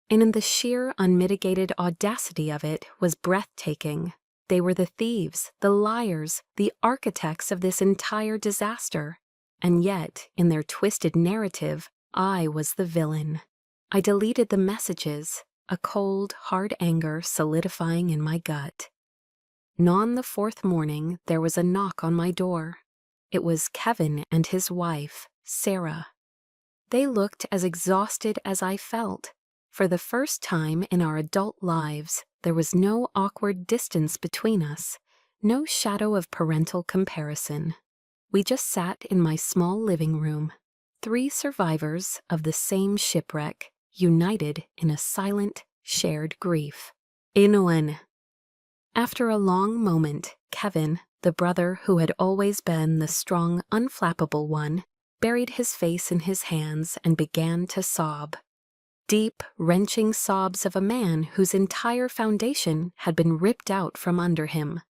And the sheer, unmitigated audacity of it was breathtaking. They were the thieves, the liars, the architects of this entire disaster. And yet, in their twisted narrative, I was the villain. I deleted the messages, a cold, hard anger solidifying in my gut. On the fourth morning, there was a knock on my door. It was Kevin and his wife, Sarah. They looked as exhausted as I felt. For the first time in our adult lives, there was no awkward distance between us, no shadow of parental comparison. We just sat in my small living room, 3 survivors of the same shipwreck, united in a silent, shared grief. Inuan. After a long moment, Kevin, the brother who had always been the strong, unflappable one, buried his face in his hands and began to sob. Deep, wrenching sobs of a man whose entire foundation had been ripped out from under him.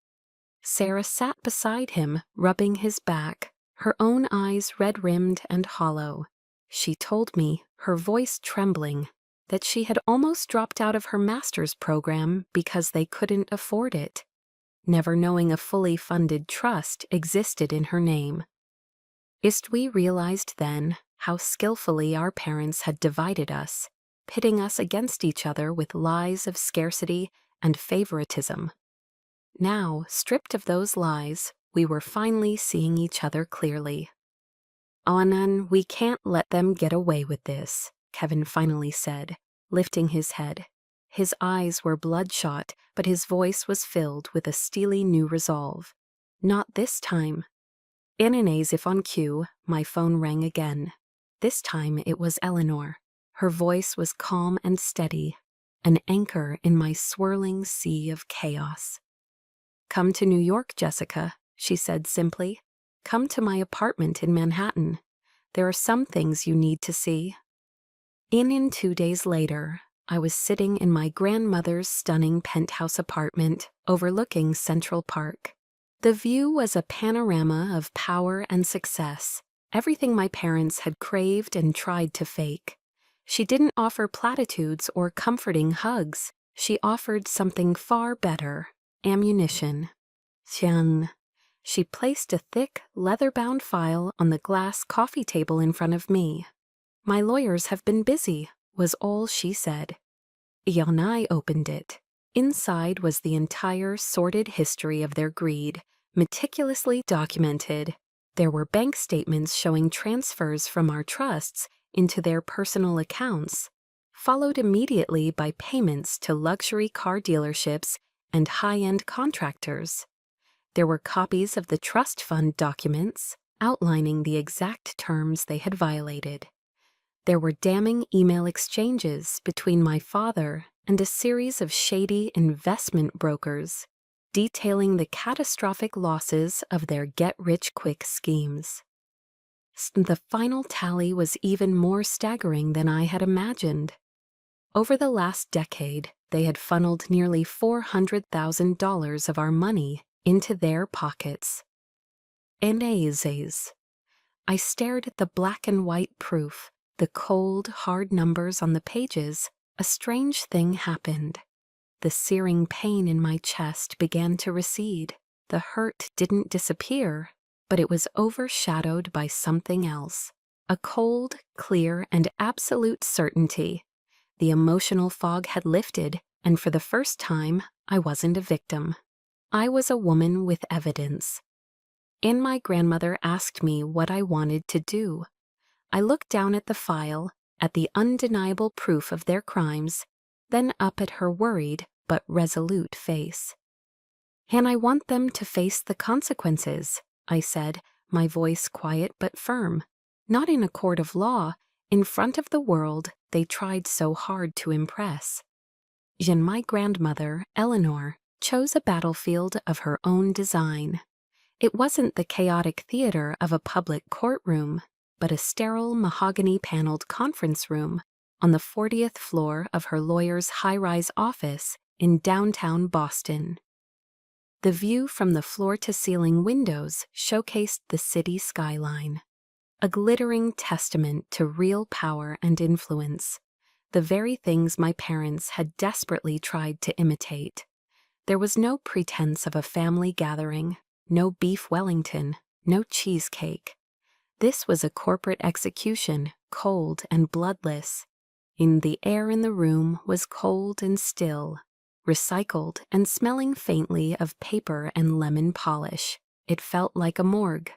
Sarah sat beside him, rubbing his back, her own eyes red-rimmed and hollow. She told me, her voice trembling, that she had almost dropped out of her master's program because they couldn't afford it, never knowing a fully funded trust existed in her name. We realized then how skillfully our parents had divided us, pitting us against each other with lies of scarcity and favoritism. Now, stripped of those lies, we were finally seeing each other clearly. "Anan, we can't let them get away with this," Kevin finally said, lifting his head. His eyes were bloodshot, but his voice was filled with a steely new resolve. "Not this time." In an as if on cue, my phone rang again. This time it was Eleanor. Her voice was calm and steady, an anchor in my swirling sea of chaos. "Come to New York, Jessica," she said simply. "Come to my apartment in Manhattan. There are some things you need to see." In 2 days later, I was sitting in my grandmother's stunning penthouse apartment overlooking Central Park. The view was a panorama of power and success, everything my parents had craved and tried to fake. She didn't offer platitudes or comforting hugs. She offered something far better: ammunition. Tian. She placed a thick, leather-bound file on the glass coffee table in front of me. "My lawyers have been busy," was all she said. I opened it. Inside was the entire sordid history of their greed, meticulously documented. There were bank statements showing transfers from our trusts into their personal accounts, followed immediately by payments to luxury car dealerships and high-end contractors. There were copies of the trust fund documents outlining the exact terms they had violated. There were damning email exchanges between my father and a series of shady investment brokers, detailing the catastrophic losses of their get-rich-quick schemes. The final tally was even more staggering than I had imagined. Over the last decade, they had funneled nearly $400,000 of our money into their pockets. Enazes. I stared at the black and white proof, the cold, hard numbers on the pages. A strange thing happened. The searing pain in my chest began to recede. The hurt didn't disappear, but it was overshadowed by something else. A cold, clear, and absolute certainty. The emotional fog had lifted, and for the first time, I wasn't a victim. I was a woman with evidence. My grandmother asked me what I wanted to do. I looked down at the file, at the undeniable proof of their crimes, then up at her worried but resolute face. "And I want them to face the consequences," I said, my voice quiet but firm. "Not in a court of law, in front of the world they tried so hard to impress." My grandmother, Eleanor, chose a battlefield of her own design. It wasn't the chaotic theater of a public courtroom, but a sterile mahogany-paneled conference room on the 40th floor of her lawyer's high-rise office in downtown Boston. The view from the floor-to-ceiling windows showcased the city skyline, a glittering testament to real power and influence, the very things my parents had desperately tried to imitate. There was no pretense of a family gathering, no beef Wellington, no cheesecake. This was a corporate execution, cold and bloodless. The air in the room was cold and still, recycled and smelling faintly of paper and lemon polish. It felt like a morgue.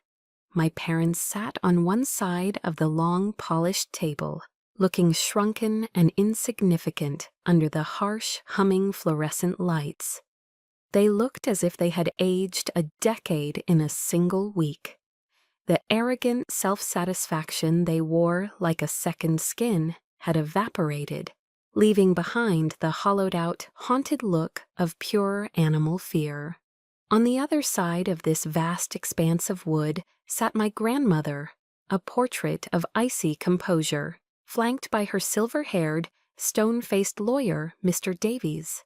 My parents sat on one side of the long, polished table, looking shrunken and insignificant under the harsh, humming fluorescent lights. They looked as if they had aged a decade in a single week. The arrogant self-satisfaction they wore like a second skin had evaporated, leaving behind the hollowed-out, haunted look of pure animal fear. On the other side of this vast expanse of wood sat my grandmother, a portrait of icy composure, flanked by her silver-haired, stone-faced lawyer, Mr. Davies.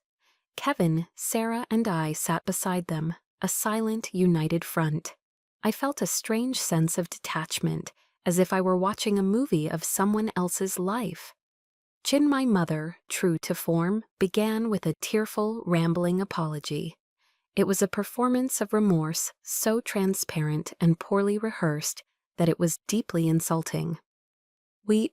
Kevin, Sarah, and I sat beside them, a silent, united front. I felt a strange sense of detachment, as if I were watching a movie of someone else's life. Chin, my mother, true to form, began with a tearful, rambling apology. It was a performance of remorse so transparent and poorly rehearsed that it was deeply insulting. We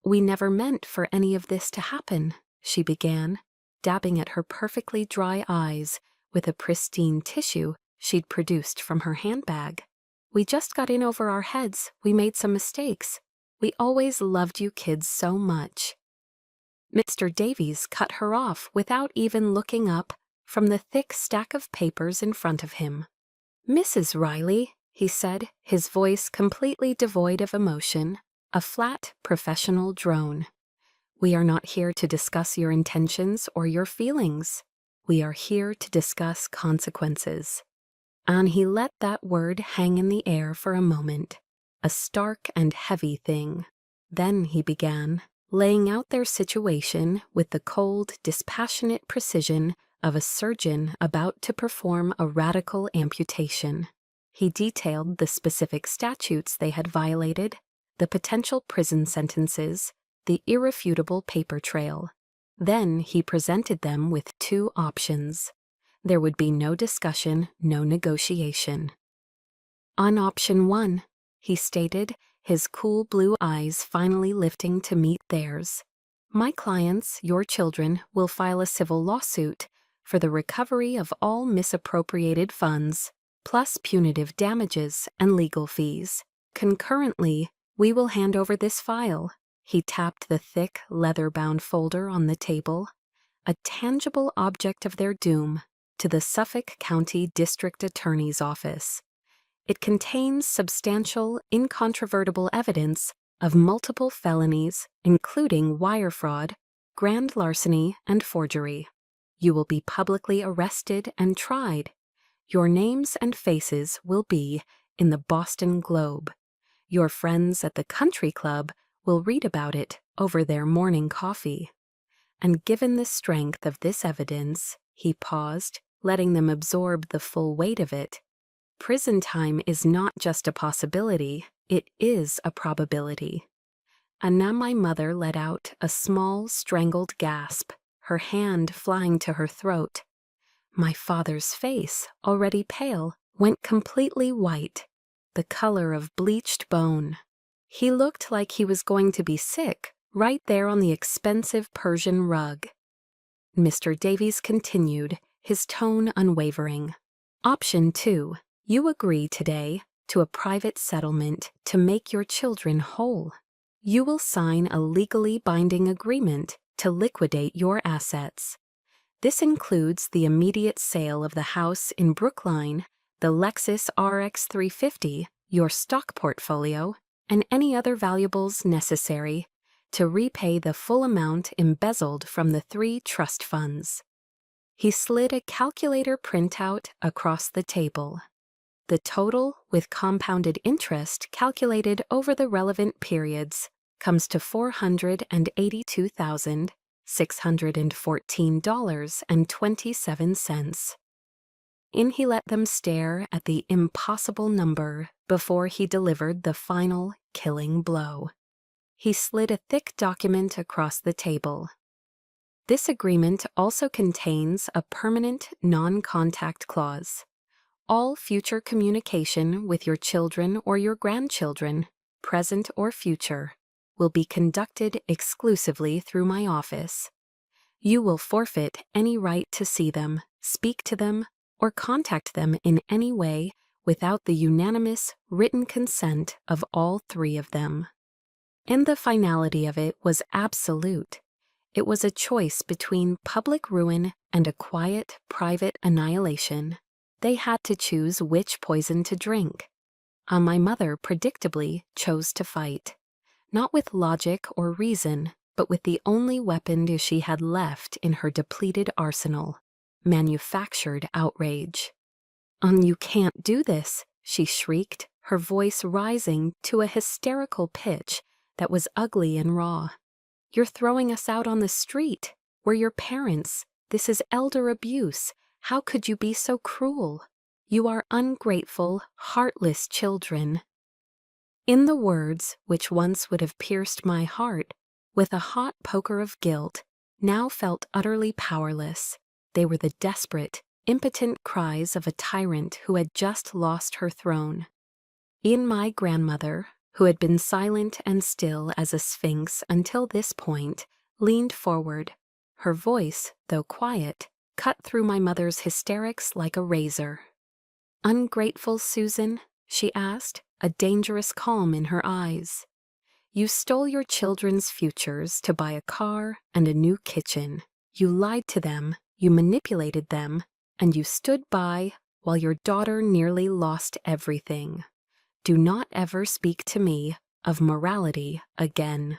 never meant for any of this to happen," she began, dabbing at her perfectly dry eyes with a pristine tissue she'd produced from her handbag. "We just got in over our heads. We made some mistakes. We always loved you kids so much." Mr. Davies cut her off without even looking up from the thick stack of papers in front of him. "Mrs. Riley," he said, his voice completely devoid of emotion, a flat, professional drone. "We are not here to discuss your intentions or your feelings. We are here to discuss consequences." And he let that word hang in the air for a moment, a stark and heavy thing. Then he began, laying out their situation with the cold, dispassionate precision of a surgeon about to perform a radical amputation. He detailed the specific statutes they had violated, the potential prison sentences, the irrefutable paper trail. Then he presented them with two options. There would be no discussion, no negotiation. "On option 1, he stated, his cool blue eyes finally lifting to meet theirs, "my clients, your children, will file a civil lawsuit for the recovery of all misappropriated funds, plus punitive damages and legal fees. Concurrently, we will hand over this file." He tapped the thick, leather-bound folder on the table, a tangible object of their doom, to the Suffolk County District Attorney's Office. It contains substantial, incontrovertible evidence of multiple felonies, including wire fraud, grand larceny, and forgery. You will be publicly arrested and tried. Your names and faces will be in the Boston Globe. Your friends at the country club will read about it over their morning coffee. And given the strength of this evidence, he paused, letting them absorb the full weight of it. Prison time is not just a possibility, it is a probability. And now my mother let out a small, strangled gasp, her hand flying to her throat. My father's face, already pale, went completely white, the color of bleached bone. He looked like he was going to be sick, right there on the expensive Persian rug. Mr. Davies continued, his tone unwavering. "Option 2. You agree today to a private settlement to make your children whole. You will sign a legally binding agreement to liquidate your assets. This includes the immediate sale of the house in Brookline, the Lexus RX 350, your stock portfolio, and any other valuables necessary to repay the full amount embezzled from the 3 trust funds." He slid a calculator printout across the table. The total, with compounded interest calculated over the relevant periods, comes to $482,614.27. In he let them stare at the impossible number before he delivered the final, killing blow. He slid a thick document across the table. This agreement also contains a permanent non-contact clause. All future communication with your children or your grandchildren, present or future, will be conducted exclusively through my office. You will forfeit any right to see them, speak to them, or contact them in any way without the unanimous written consent of all 3 of them. And the finality of it was absolute. It was a choice between public ruin and a quiet, private annihilation. They had to choose which poison to drink. My mother predictably chose to fight, not with logic or reason, but with the only weapon she had left in her depleted arsenal, manufactured outrage. You can't do this," she shrieked, her voice rising to a hysterical pitch that was ugly and raw. "You're throwing us out on the street. We're your parents. This is elder abuse. How could you be so cruel? You are ungrateful, heartless children." In the words, which once would have pierced my heart, with a hot poker of guilt, now felt utterly powerless. They were the desperate, impotent cries of a tyrant who had just lost her throne. In my grandmother, who had been silent and still as a sphinx until this point, leaned forward. Her voice, though quiet, cut through my mother's hysterics like a razor. "Ungrateful Susan?" she asked, a dangerous calm in her eyes. "You stole your children's futures to buy a car and a new kitchen. You lied to them, you manipulated them, and you stood by while your daughter nearly lost everything. Do not ever speak to me of morality again."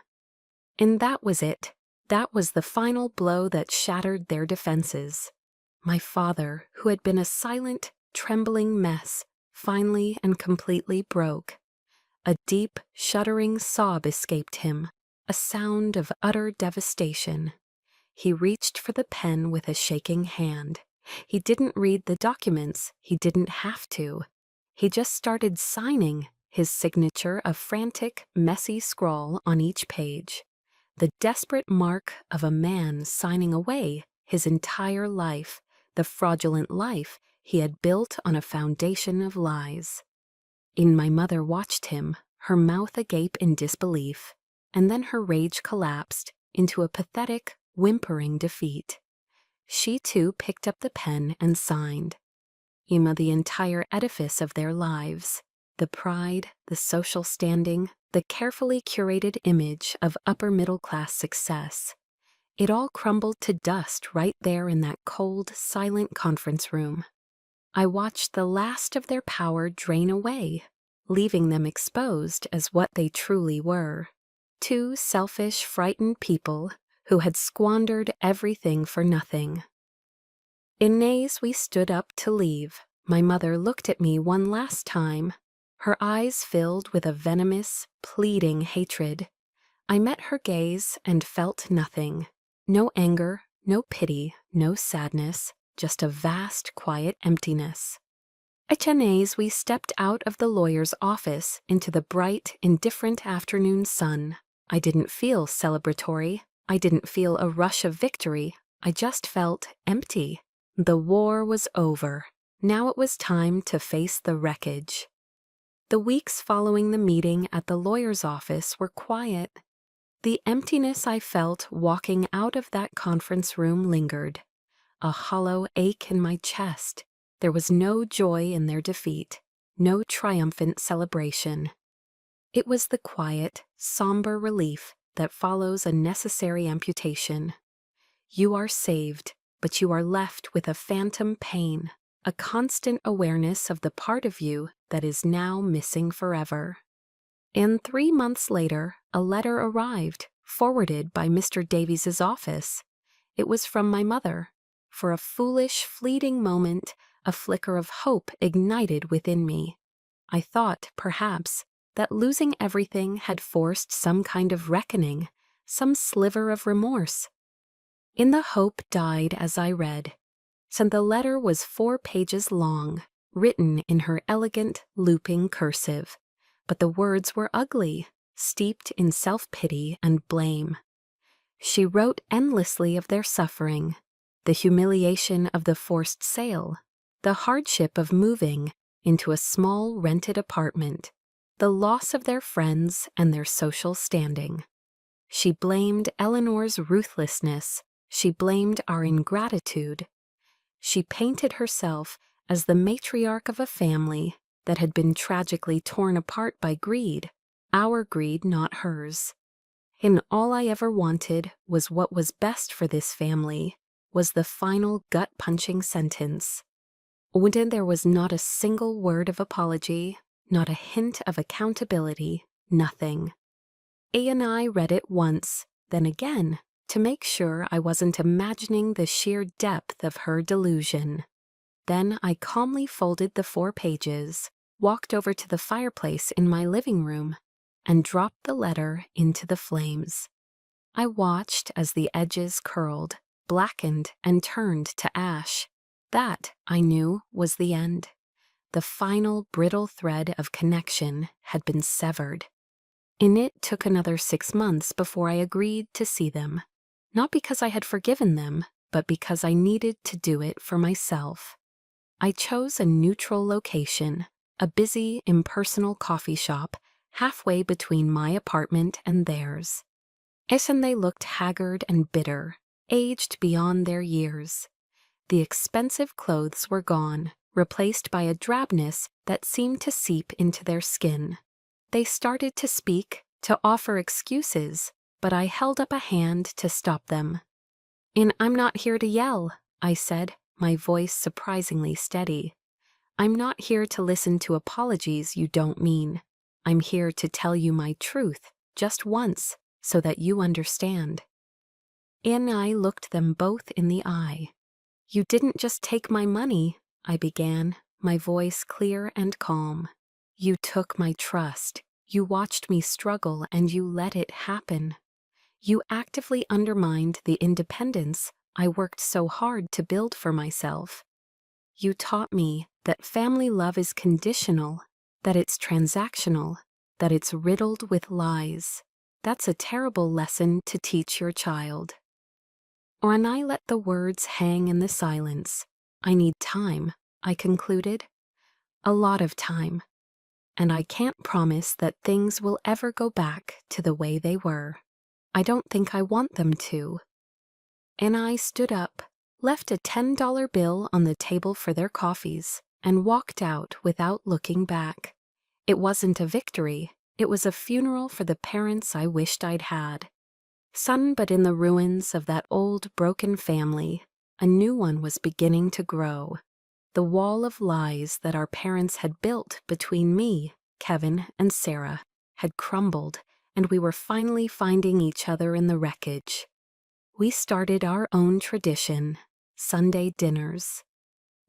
And that was it. That was the final blow that shattered their defenses. My father, who had been a silent, trembling mess, finally and completely broke. A deep, shuddering sob escaped him, a sound of utter devastation. He reached for the pen with a shaking hand. He didn't read the documents. He didn't have to. He just started signing, his signature a frantic, messy scrawl on each page. The desperate mark of a man signing away his entire life, the fraudulent life he had built on a foundation of lies. My mother watched him, her mouth agape in disbelief, and then her rage collapsed into a pathetic, whimpering defeat. She too picked up the pen and signed. The entire edifice of their lives, the pride, the social standing, the carefully curated image of upper-middle-class success. It all crumbled to dust right there in that cold, silent conference room. I watched the last of their power drain away, leaving them exposed as what they truly were. Two selfish, frightened people who had squandered everything for nothing. As we stood up to leave, my mother looked at me one last time, her eyes filled with a venomous, pleading hatred. I met her gaze and felt nothing. No anger, no pity, no sadness, just a vast, quiet emptiness. As we stepped out of the lawyer's office into the bright, indifferent afternoon sun, I didn't feel celebratory. I didn't feel a rush of victory. I just felt empty. The war was over. Now it was time to face the wreckage. The weeks following the meeting at the lawyer's office were quiet. The emptiness I felt walking out of that conference room lingered. A hollow ache in my chest. There was no joy in their defeat, no triumphant celebration. It was the quiet, somber relief that follows a necessary amputation. You are saved, but you are left with a phantom pain, a constant awareness of the part of you that is now missing forever. And 3 months later, a letter arrived, forwarded by Mr. Davies's office. It was from my mother. For a foolish, fleeting moment, a flicker of hope ignited within me. I thought, perhaps, that losing everything had forced some kind of reckoning, some sliver of remorse. The hope died as I read. So the letter was 4 pages long, written in her elegant, looping cursive. But the words were ugly, steeped in self-pity and blame. She wrote endlessly of their suffering, the humiliation of the forced sale, the hardship of moving into a small rented apartment, the loss of their friends and their social standing. She blamed Eleanor's ruthlessness. She blamed our ingratitude. She painted herself as the matriarch of a family that had been tragically torn apart by greed, our greed, not hers. And all I ever wanted was what was best for this family, was the final gut-punching sentence. When there was not a single word of apology, not a hint of accountability, nothing. I read it once, then again, to make sure I wasn't imagining the sheer depth of her delusion. Then I calmly folded the 4 pages, walked over to the fireplace in my living room, and dropped the letter into the flames. I watched as the edges curled, blackened, and turned to ash. That, I knew, was the end. The final brittle thread of connection had been severed. And it took another 6 months before I agreed to see them. Not because I had forgiven them, but because I needed to do it for myself. I chose a neutral location, a busy, impersonal coffee shop, halfway between my apartment and theirs. And they looked haggard and bitter, aged beyond their years. The expensive clothes were gone, replaced by a drabness that seemed to seep into their skin. They started to speak, to offer excuses, but I held up a hand to stop them. "And I'm not here to yell," I said, my voice surprisingly steady. "I'm not here to listen to apologies you don't mean. I'm here to tell you my truth, just once, so that you understand." And I looked them both in the eye. "You didn't just take my money," I began, my voice clear and calm. "You took my trust. You watched me struggle and you let it happen. You actively undermined the independence I worked so hard to build for myself. You taught me that family love is conditional, that it's transactional, that it's riddled with lies. That's a terrible lesson to teach your child." And I let the words hang in the silence. "I need time," I concluded. "A lot of time. And I can't promise that things will ever go back to the way they were. I don't think I want them to." And I stood up, left a $10 bill on the table for their coffees, and walked out without looking back. It wasn't a victory, it was a funeral for the parents I wished I'd had. But in the ruins of that old broken family, a new one was beginning to grow. The wall of lies that our parents had built between me, Kevin, and Sarah had crumbled, and we were finally finding each other in the wreckage. We started our own tradition, Sunday dinners.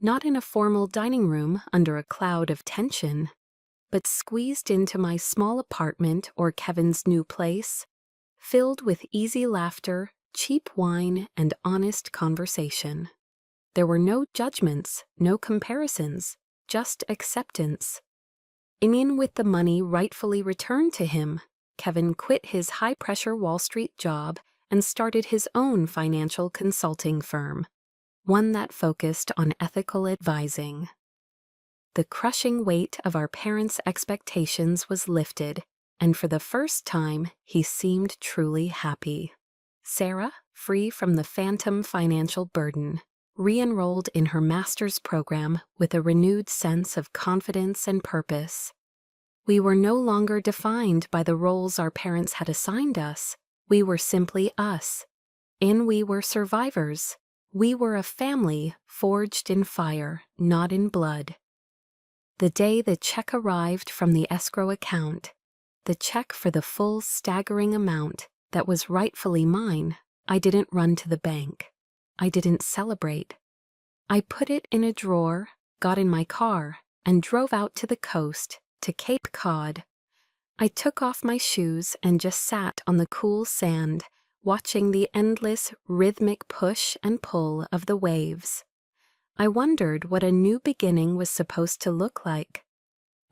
Not in a formal dining room under a cloud of tension, but squeezed into my small apartment or Kevin's new place, filled with easy laughter, cheap wine, and honest conversation. There were no judgments, no comparisons, just acceptance. In with the money rightfully returned to him, Kevin quit his high-pressure Wall Street job and started his own financial consulting firm, one that focused on ethical advising. The crushing weight of our parents' expectations was lifted, and for the first time, he seemed truly happy. Sarah, free from the phantom financial burden, re-enrolled in her master's program with a renewed sense of confidence and purpose. We were no longer defined by the roles our parents had assigned us. We were simply us. And we were survivors. We were a family forged in fire, not in blood. The day the check arrived from the escrow account, the check for the full staggering amount that was rightfully mine, I didn't run to the bank. I didn't celebrate. I put it in a drawer, got in my car, and drove out to the coast, to Cape Cod. I took off my shoes and just sat on the cool sand, watching the endless, rhythmic push and pull of the waves. I wondered what a new beginning was supposed to look like.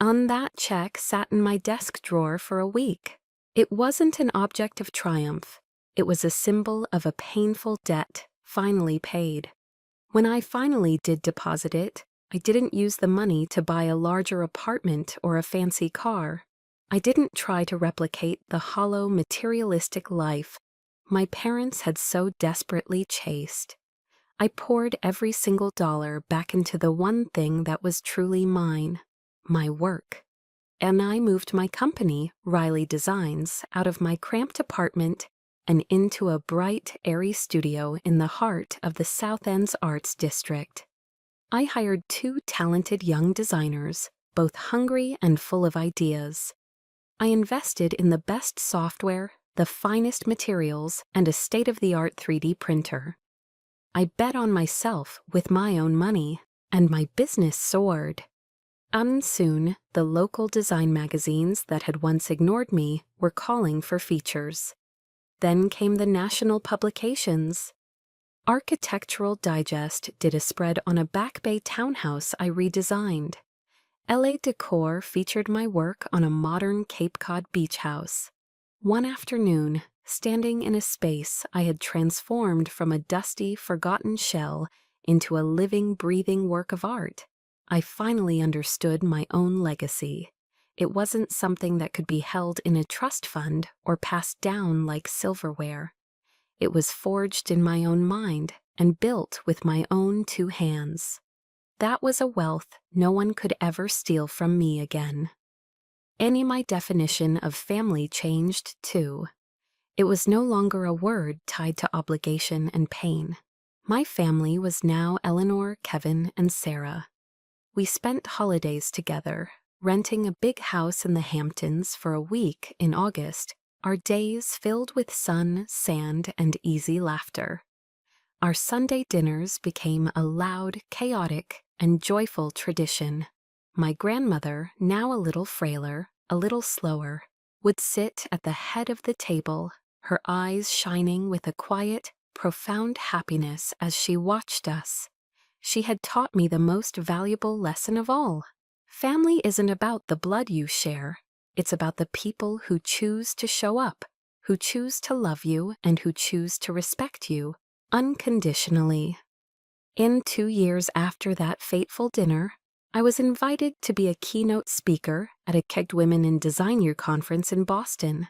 That check sat in my desk drawer for a week. It wasn't an object of triumph. It was a symbol of a painful debt, finally paid. When I finally did deposit it, I didn't use the money to buy a larger apartment or a fancy car. I didn't try to replicate the hollow, materialistic life my parents had so desperately chased. I poured every single dollar back into the one thing that was truly mine, my work. And I moved my company, Riley Designs, out of my cramped apartment and into a bright, airy studio in the heart of the South End's Arts District. I hired 2 talented young designers, both hungry and full of ideas. I invested in the best software, the finest materials, and a state-of-the-art 3D printer. I bet on myself with my own money, and my business soared. Soon, the local design magazines that had once ignored me were calling for features. Then came the national publications. Architectural Digest did a spread on a Back Bay townhouse I redesigned. LA decor featured my work on a modern Cape Cod beach house. One afternoon, standing in a space I had transformed from a dusty, forgotten shell into a living, breathing work of art, I finally understood my own legacy. It wasn't something that could be held in a trust fund or passed down like silverware. It was forged in my own mind and built with my own two hands. That was a wealth no one could ever steal from me again. My definition of family changed too. It was no longer a word tied to obligation and pain. My family was now Eleanor, Kevin, and Sarah. We spent holidays together, renting a big house in the Hamptons for a week in August, our days filled with sun, sand, and easy laughter. Our Sunday dinners became a loud, chaotic, and joyful tradition. My grandmother, now a little frailer, a little slower, would sit at the head of the table, her eyes shining with a quiet, profound happiness as she watched us. She had taught me the most valuable lesson of all. Family isn't about the blood you share. It's about the people who choose to show up, who choose to love you, and who choose to respect you unconditionally. 2 years after that fateful dinner, I was invited to be a keynote speaker at a Kegged Women in Design Year conference in Boston.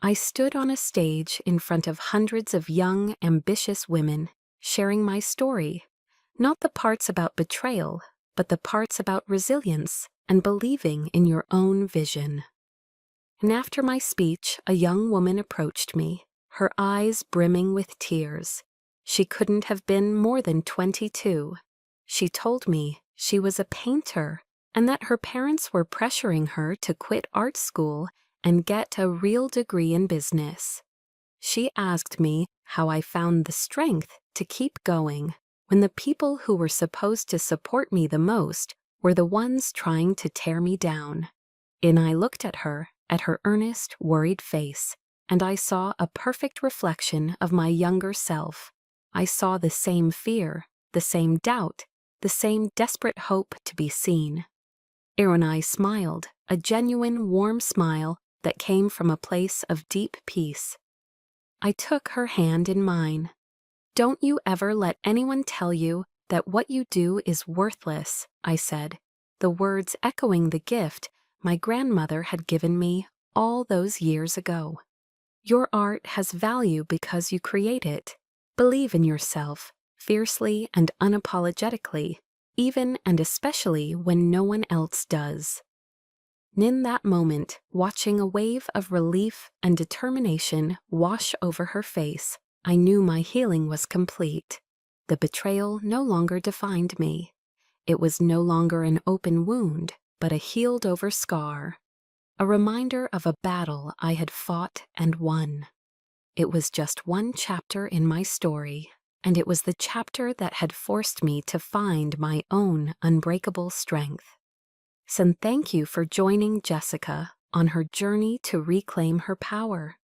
I stood on a stage in front of hundreds of young, ambitious women, sharing my story, not the parts about betrayal, but the parts about resilience and believing in your own vision. And after my speech, a young woman approached me, her eyes brimming with tears. She couldn't have been more than 22. She told me she was a painter and that her parents were pressuring her to quit art school and get a real degree in business. She asked me how I found the strength to keep going when the people who were supposed to support me the most were the ones trying to tear me down. And I looked at her earnest, worried face, and I saw a perfect reflection of my younger self. I saw the same fear, the same doubt, the same desperate hope to be seen. And I smiled, a genuine, warm smile that came from a place of deep peace. I took her hand in mine. "Don't you ever let anyone tell you that what you do is worthless," I said, the words echoing the gift my grandmother had given me all those years ago. "Your art has value because you create it. Believe in yourself, fiercely and unapologetically, even and especially when no one else does." In that moment, watching a wave of relief and determination wash over her face, I knew my healing was complete. The betrayal no longer defined me. It was no longer an open wound, but a healed-over scar, a reminder of a battle I had fought and won. It was just one chapter in my story, and it was the chapter that had forced me to find my own unbreakable strength. So thank you for joining Jessica on her journey to reclaim her power.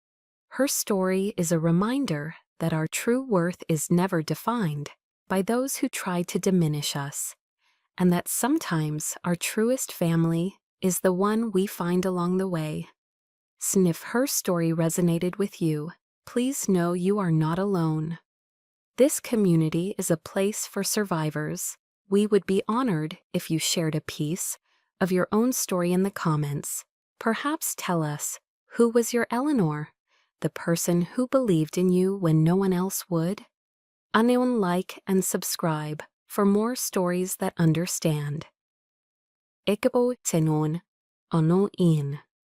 Her story is a reminder that our true worth is never defined by those who try to diminish us, and that sometimes our truest family is the one we find along the way. So if her story resonated with you, please know you are not alone. This community is a place for survivors. We would be honored if you shared a piece of your own story in the comments. Perhaps tell us, who was your Eleanor? The person who believed in you when no one else would? Unknown, like and subscribe for more stories that understand. Ikabo tenon, ano in.